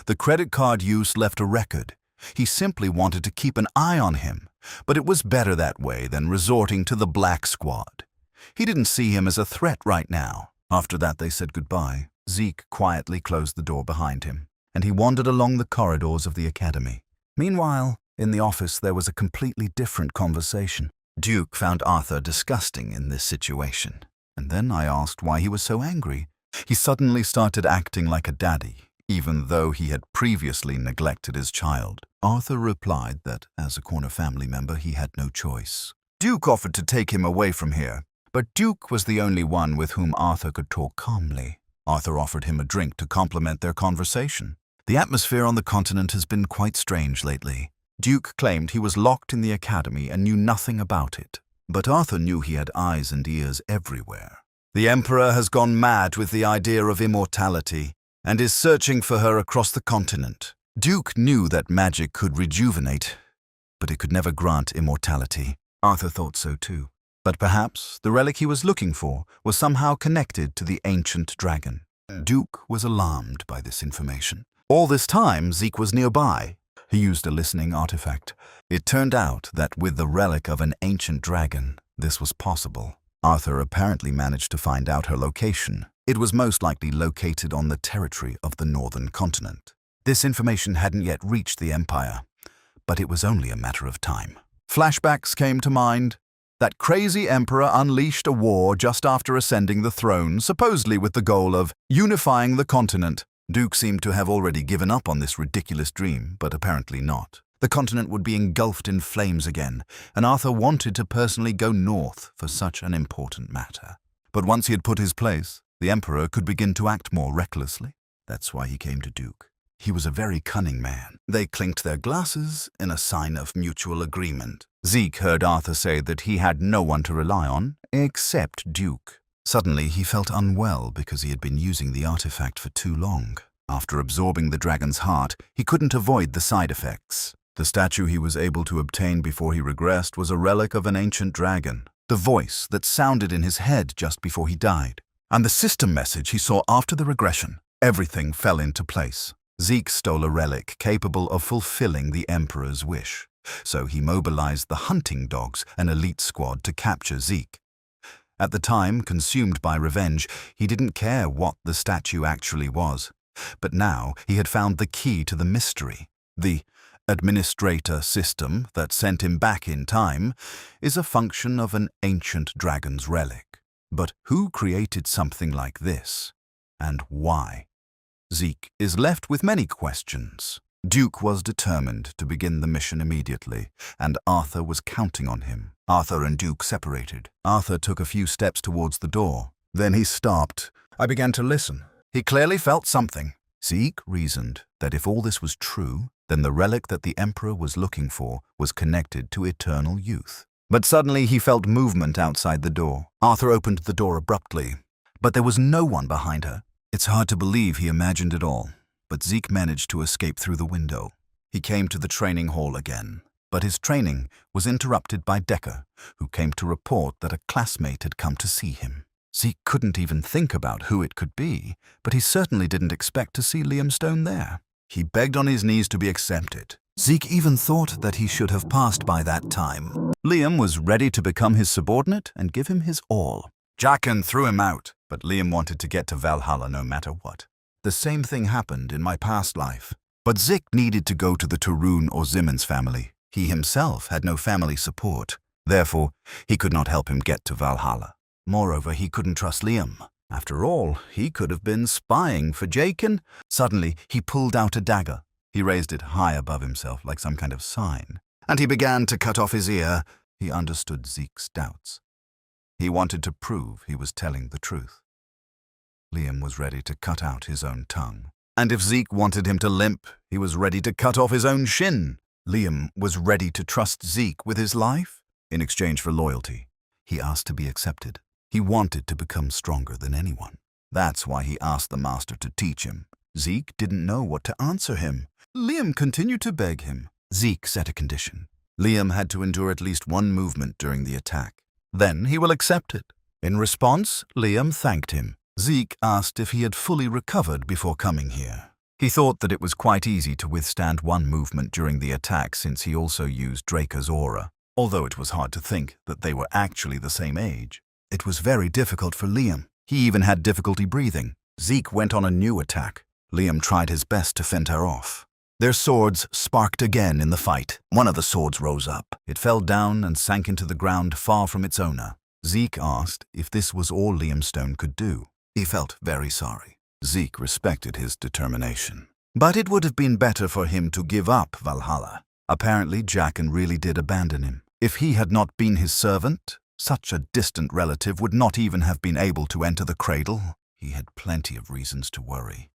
The credit card use left a record. He simply wanted to keep an eye on him, but it was better that way than resorting to the Black Squad. He didn't see him as a threat right now. After that, they said goodbye. Zik quietly closed the door behind him, and he wandered along the corridors of the academy. Meanwhile, in the office, there was a completely different conversation. Duke found Arthur disgusting in this situation, and then I asked why he was so angry. He suddenly started acting like a daddy, even though he had previously neglected his child. Arthur replied that, as a corner family member, he had no choice. Duke offered to take him away from here, but Duke was the only one with whom Arthur could talk calmly. Arthur offered him a drink to complement their conversation. The atmosphere on the continent has been quite strange lately. Duke claimed he was locked in the academy and knew nothing about it, but Arthur knew he had eyes and ears everywhere. The Emperor has gone mad with the idea of immortality and is searching for her across the continent. Duke knew that magic could rejuvenate, but it could never grant immortality. Arthur thought so too. But perhaps the relic he was looking for was somehow connected to the ancient dragon. Duke was alarmed by this information. All this time, Zik was nearby. He used a listening artifact. It turned out that with the relic of an ancient dragon, this was possible. Arthur apparently managed to find out her location. It was most likely located on the territory of the northern continent. This information hadn't yet reached the Empire, but it was only a matter of time. Flashbacks came to mind. That crazy emperor unleashed a war just after ascending the throne, supposedly with the goal of unifying the continent. Duke seemed to have already given up on this ridiculous dream, but apparently not. The continent would be engulfed in flames again, and Arthur wanted to personally go north for such an important matter. But once he had put his place, the emperor could begin to act more recklessly. That's why he came to Duke. He was a very cunning man. They clinked their glasses in a sign of mutual agreement. Zik heard Arthur say that he had no one to rely on, except Duke. Suddenly, he felt unwell because he had been using the artifact for too long. After absorbing the dragon's heart, he couldn't avoid the side effects. The statue he was able to obtain before he regressed was a relic of an ancient dragon, the voice that sounded in his head just before he died, and the system message he saw after the regression. Everything fell into place. Zik stole a relic capable of fulfilling the Emperor's wish, so he mobilized the hunting dogs, an elite squad, to capture Zik. At the time, consumed by revenge, he didn't care what the statue actually was. But now he had found the key to the mystery. The administrator system that sent him back in time is a function of an ancient dragon's relic. But who created something like this, and why? Zik is left with many questions. Duke was determined to begin the mission immediately, and Arthur was counting on him. Arthur and Duke separated. Arthur took a few steps towards the door. Then he stopped. I began to listen. He clearly felt something. Zik reasoned that if all this was true, then the relic that the Emperor was looking for was connected to eternal youth. But suddenly he felt movement outside the door. Arthur opened the door abruptly, but there was no one behind her. It's hard to believe he imagined it all, but Zik managed to escape through the window. He came to the training hall again, but his training was interrupted by Decker, who came to report that a classmate had come to see him. Zik couldn't even think about who it could be, but he certainly didn't expect to see Liam Stone there. He begged on his knees to be accepted. Zik even thought that he should have passed by that time. Liam was ready to become his subordinate and give him his all. Jaqen threw him out, but Liam wanted to get to Valhalla no matter what. The same thing happened in my past life. But Zik needed to go to the Tarun or Simmons family. He himself had no family support. Therefore, he could not help him get to Valhalla. Moreover, he couldn't trust Liam. After all, he could have been spying for Jaqen. Suddenly, he pulled out a dagger. He raised it high above himself like some kind of sign, and he began to cut off his ear. He understood Zek's doubts. He wanted to prove he was telling the truth. Liam was ready to cut out his own tongue. And if Zik wanted him to limp, he was ready to cut off his own shin. Liam was ready to trust Zik with his life. In exchange for loyalty, he asked to be accepted. He wanted to become stronger than anyone. That's why he asked the master to teach him. Zik didn't know what to answer him. Liam continued to beg him. Zik set a condition. Liam had to endure at least one movement during the attack. Then he will accept it. In response, Liam thanked him. Zik asked if he had fully recovered before coming here. He thought that it was quite easy to withstand one movement during the attack since he also used Draker's aura, although it was hard to think that they were actually the same age. It was very difficult for Liam. He even had difficulty breathing. Zik went on a new attack. Liam tried his best to fend her off. Their swords sparked again in the fight. One of the swords rose up. It fell down and sank into the ground far from its owner. Zik asked if this was all Liam Stone could do. He felt very sorry. Zik respected his determination. But it would have been better for him to give up Valhalla. Apparently, Jaqen really did abandon him. If he had not been his servant, such a distant relative would not even have been able to enter the cradle. He had plenty of reasons to worry,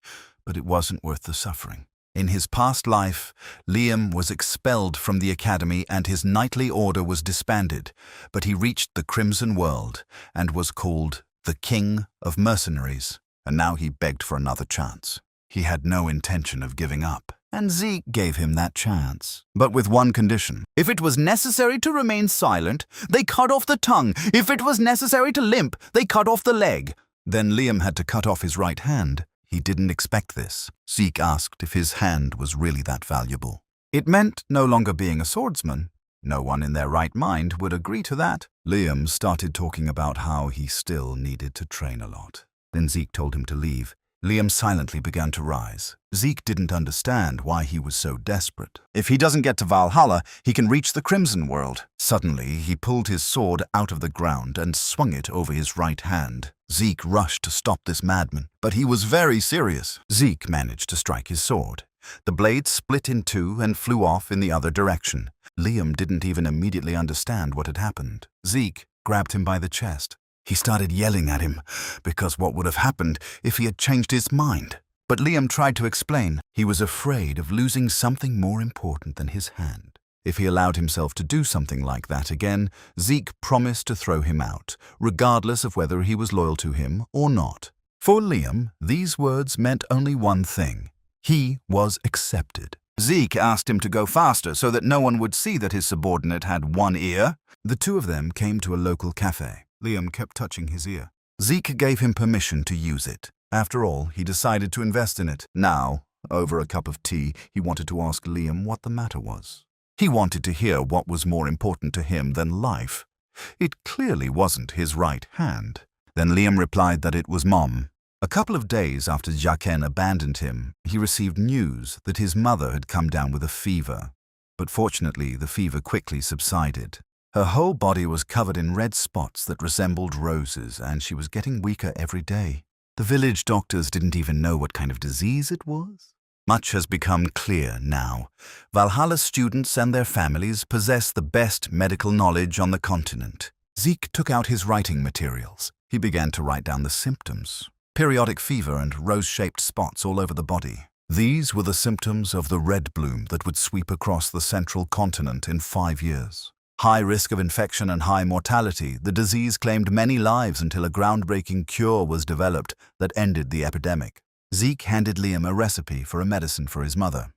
but it wasn't worth the suffering. In his past life, Liam was expelled from the academy and his knightly order was disbanded, but he reached the Crimson World and was called the King of Mercenaries, and now he begged for another chance. He had no intention of giving up, and Zik gave him that chance, but with one condition. If it was necessary to remain silent, they cut off the tongue. If it was necessary to limp, they cut off the leg. Then Liam had to cut off his right hand. He didn't expect this. Zik asked if his hand was really that valuable. It meant no longer being a swordsman. No one in their right mind would agree to that. Liam started talking about how he still needed to train a lot. Then Zik told him to leave. Liam silently began to rise. Zik didn't understand why he was so desperate. If he doesn't get to Valhalla, he can reach the Crimson World. Suddenly, he pulled his sword out of the ground and swung it over his right hand. Zik rushed to stop this madman, but he was very serious. Zik managed to strike his sword. The blade split in two and flew off in the other direction. Liam didn't even immediately understand what had happened. Zik grabbed him by the chest. He started yelling at him, because what would have happened if he had changed his mind? But Liam tried to explain. He was afraid of losing something more important than his hand. If he allowed himself to do something like that again, Zik promised to throw him out, regardless of whether he was loyal to him or not. For Liam, these words meant only one thing. He was accepted. Zik asked him to go faster so that no one would see that his subordinate had one ear. The two of them came to a local cafe. Liam kept touching his ear. Zik gave him permission to use it. After all, he decided to invest in it. Now, over a cup of tea, he wanted to ask Liam what the matter was. He wanted to hear what was more important to him than life. It clearly wasn't his right hand. Then Liam replied that it was Mom. A couple of days after Jaqen abandoned him, he received news that his mother had come down with a fever. But fortunately, the fever quickly subsided. Her whole body was covered in red spots that resembled roses, and she was getting weaker every day. The village doctors didn't even know what kind of disease it was. Much has become clear now. Valhalla students and their families possess the best medical knowledge on the continent. Zik took out his writing materials. He began to write down the symptoms. Periodic fever and rose-shaped spots all over the body. These were the symptoms of the red bloom that would sweep across the central continent in 5 years. High risk of infection and high mortality, the disease claimed many lives until a groundbreaking cure was developed that ended the epidemic. Zik handed Liam a recipe for a medicine for his mother.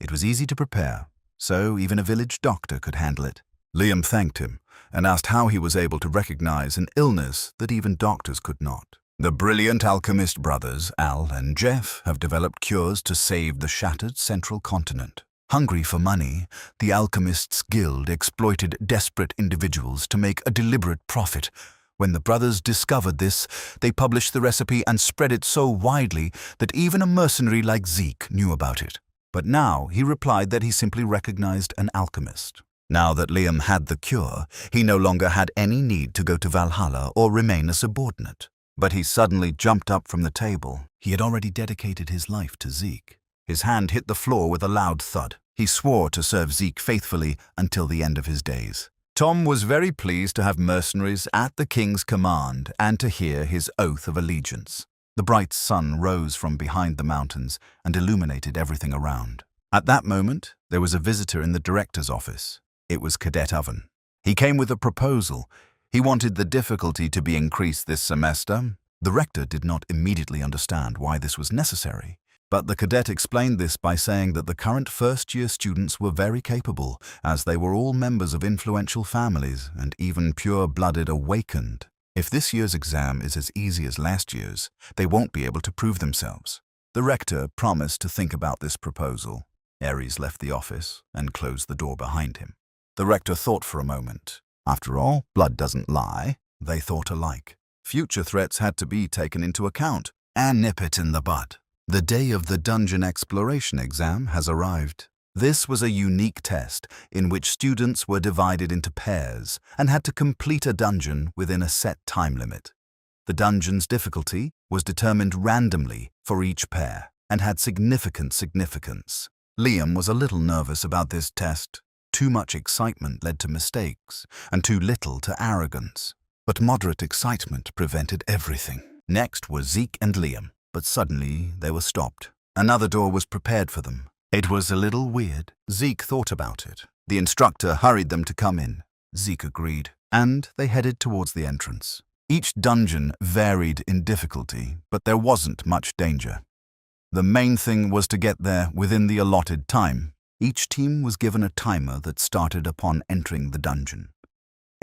It was easy to prepare, so even a village doctor could handle it. Liam thanked him and asked how he was able to recognize an illness that even doctors could not. The brilliant alchemist brothers, Al and Jeff, have developed cures to save the shattered central continent. Hungry for money, the Alchemists' Guild exploited desperate individuals to make a deliberate profit. When the brothers discovered this, they published the recipe and spread it so widely that even a mercenary like Zik knew about it. But now he replied that he simply recognized an alchemist. Now that Liam had the cure, he no longer had any need to go to Valhalla or remain a subordinate. But he suddenly jumped up from the table. He had already dedicated his life to Zik. His hand hit the floor with a loud thud. He swore to serve Zik faithfully until the end of his days. Tom was very pleased to have mercenaries at the king's command and to hear his oath of allegiance. The bright sun rose from behind the mountains and illuminated everything around. At that moment, there was a visitor in the director's office. It was Cadet Oven. He came with a proposal. He wanted the difficulty to be increased this semester. The rector did not immediately understand why this was necessary. But the cadet explained this by saying that the current first-year students were very capable, as they were all members of influential families and even pure-blooded awakened. If this year's exam is as easy as last year's, they won't be able to prove themselves. The rector promised to think about this proposal. Ares left the office and closed the door behind him. The rector thought for a moment. After all, blood doesn't lie. They thought alike. Future threats had to be taken into account and nip it in the bud. The day of the dungeon exploration exam has arrived. This was a unique test in which students were divided into pairs and had to complete a dungeon within a set time limit. The dungeon's difficulty was determined randomly for each pair and had significant significance. Liam was a little nervous about this test. Too much excitement led to mistakes, and too little to arrogance. But moderate excitement prevented everything. Next were Zik and Liam. But suddenly they were stopped. Another door was prepared for them. It was a little weird. Zik thought about it. The instructor hurried them to come in. Zik agreed, and they headed towards the entrance. Each dungeon varied in difficulty, but there wasn't much danger. The main thing was to get there within the allotted time. Each team was given a timer that started upon entering the dungeon.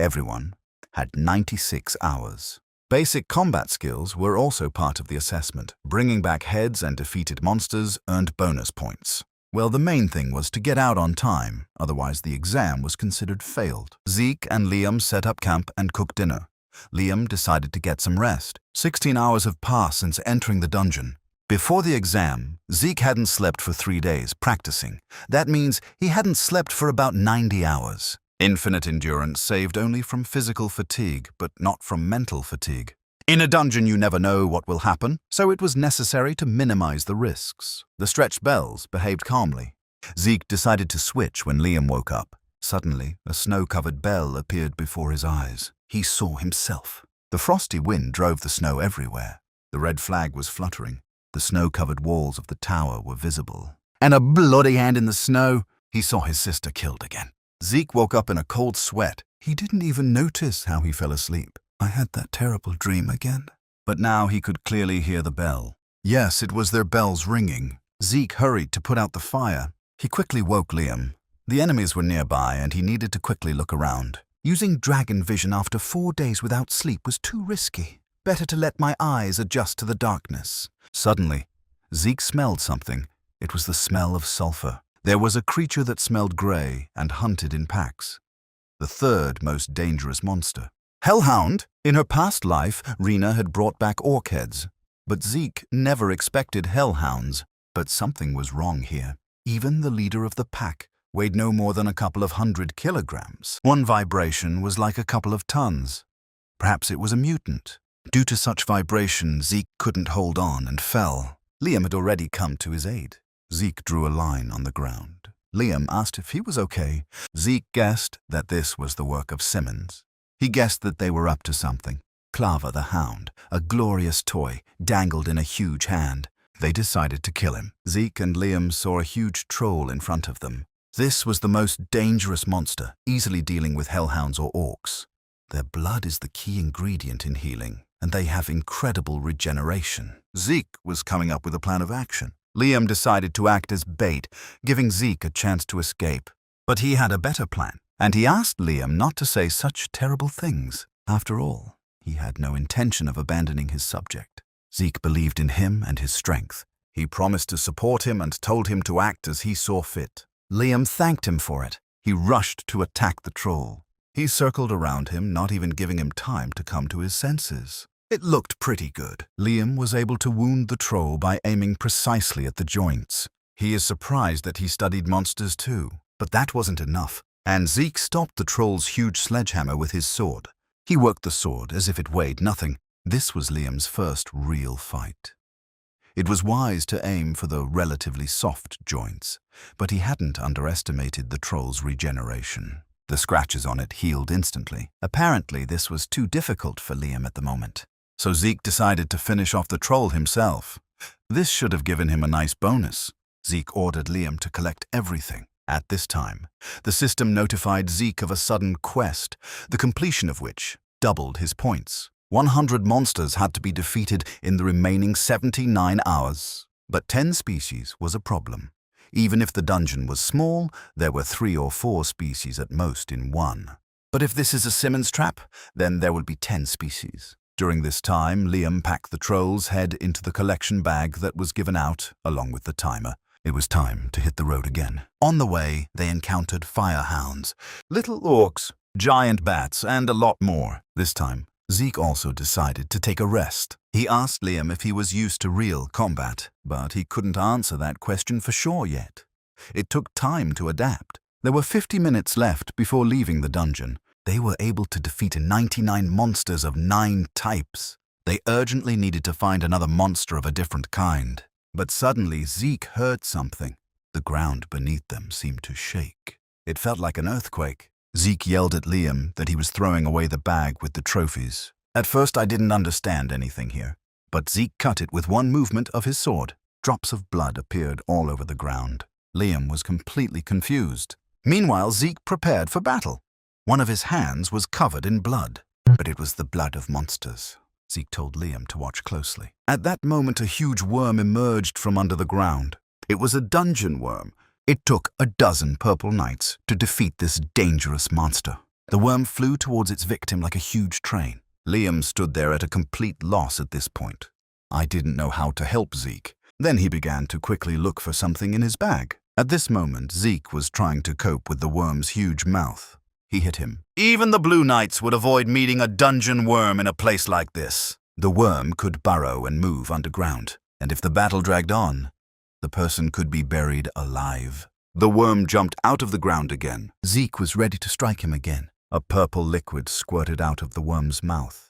Everyone had 96 hours. Basic combat skills were also part of the assessment. Bringing back heads and defeated monsters earned bonus points. Well, the main thing was to get out on time, otherwise the exam was considered failed. Zik and Liam set up camp and cooked dinner. Liam decided to get some rest. 16 hours have passed since entering the dungeon. Before the exam, Zik hadn't slept for 3 days, practicing. That means he hadn't slept for about 90 hours. Infinite endurance saved only from physical fatigue, but not from mental fatigue. In a dungeon, you never know what will happen, so it was necessary to minimize the risks. The stretched bells behaved calmly. Zik decided to switch when Liam woke up. Suddenly, a snow-covered bell appeared before his eyes. He saw himself. The frosty wind drove the snow everywhere. The red flag was fluttering. The snow-covered walls of the tower were visible. And a bloody hand in the snow. He saw his sister killed again. Zik woke up in a cold sweat. He didn't even notice how he fell asleep. I had that terrible dream again. But now he could clearly hear the bell. Yes, it was their bells ringing. Zik hurried to put out the fire. He quickly woke Liam. The enemies were nearby and he needed to quickly look around. Using dragon vision after 4 days without sleep was too risky. Better to let my eyes adjust to the darkness. Suddenly, Zik smelled something. It was the smell of sulfur. There was a creature that smelled grey and hunted in packs. The third most dangerous monster. Hellhound! In her past life, Rena had brought back orc heads. But Zik never expected hellhounds. But something was wrong here. Even the leader of the pack weighed no more than a couple of 100 kilograms. One vibration was like a couple of tons. Perhaps it was a mutant. Due to such vibration, Zik couldn't hold on and fell. Liam had already come to his aid. Zik drew a line on the ground. Liam asked if he was okay. Zik guessed that this was the work of Simmons. He guessed that they were up to something. Clava the hound, a glorious toy, dangled in a huge hand. They decided to kill him. Zik and Liam saw a huge troll in front of them. This was the most dangerous monster, easily dealing with hellhounds or orcs. Their blood is the key ingredient in healing, and they have incredible regeneration. Zik was coming up with a plan of action. Liam decided to act as bait, giving Zik a chance to escape. But he had a better plan, and he asked Liam not to say such terrible things. After all, he had no intention of abandoning his subject. Zik believed in him and his strength. He promised to support him and told him to act as he saw fit. Liam thanked him for it. He rushed to attack the troll. He circled around him, not even giving him time to come to his senses. It looked pretty good. Liam was able to wound the troll by aiming precisely at the joints. He is surprised that he studied monsters too. But that wasn't enough, and Zik stopped the troll's huge sledgehammer with his sword. He worked the sword as if it weighed nothing. This was Liam's first real fight. It was wise to aim for the relatively soft joints, but he hadn't underestimated the troll's regeneration. The scratches on it healed instantly. Apparently, this was too difficult for Liam at the moment. So Zik decided to finish off the troll himself. This should have given him a nice bonus. Zik ordered Liam to collect everything. At this time, the system notified Zik of a sudden quest, the completion of which doubled his points. 100 monsters had to be defeated in the remaining 79 hours. But 10 species was a problem. Even if the dungeon was small, there were 3 or 4 species at most in one. But if this is a Simmons trap, then there will be 10 species. During this time, Liam packed the troll's head into the collection bag that was given out, along with the timer. It was time to hit the road again. On the way, they encountered firehounds, little orcs, giant bats, and a lot more. This time, Zik also decided to take a rest. He asked Liam if he was used to real combat, but he couldn't answer that question for sure yet. It took time to adapt. There were 50 minutes left before leaving the dungeon. They were able to defeat 99 monsters of 9 types. They urgently needed to find another monster of a different kind. But suddenly Zik heard something. The ground beneath them seemed to shake. It felt like an earthquake. Zik yelled at Liam that he was throwing away the bag with the trophies. At first I didn't understand anything here, but Zik cut it with one movement of his sword. Drops of blood appeared all over the ground. Liam was completely confused. Meanwhile, Zik prepared for battle. One of his hands was covered in blood, but it was the blood of monsters. Zik told Liam to watch closely. At that moment, a huge worm emerged from under the ground. It was a dungeon worm. It took a dozen purple knights to defeat this dangerous monster. The worm flew towards its victim like a huge train. Liam stood there at a complete loss at this point. I didn't know how to help Zik. Then he began to quickly look for something in his bag. At this moment, Zik was trying to cope with the worm's huge mouth. He hit him. Even the Blue Knights would avoid meeting a dungeon worm in a place like this. The worm could burrow and move underground, and if the battle dragged on, the person could be buried alive. The worm jumped out of the ground again. Zik was ready to strike him again. A purple liquid squirted out of the worm's mouth.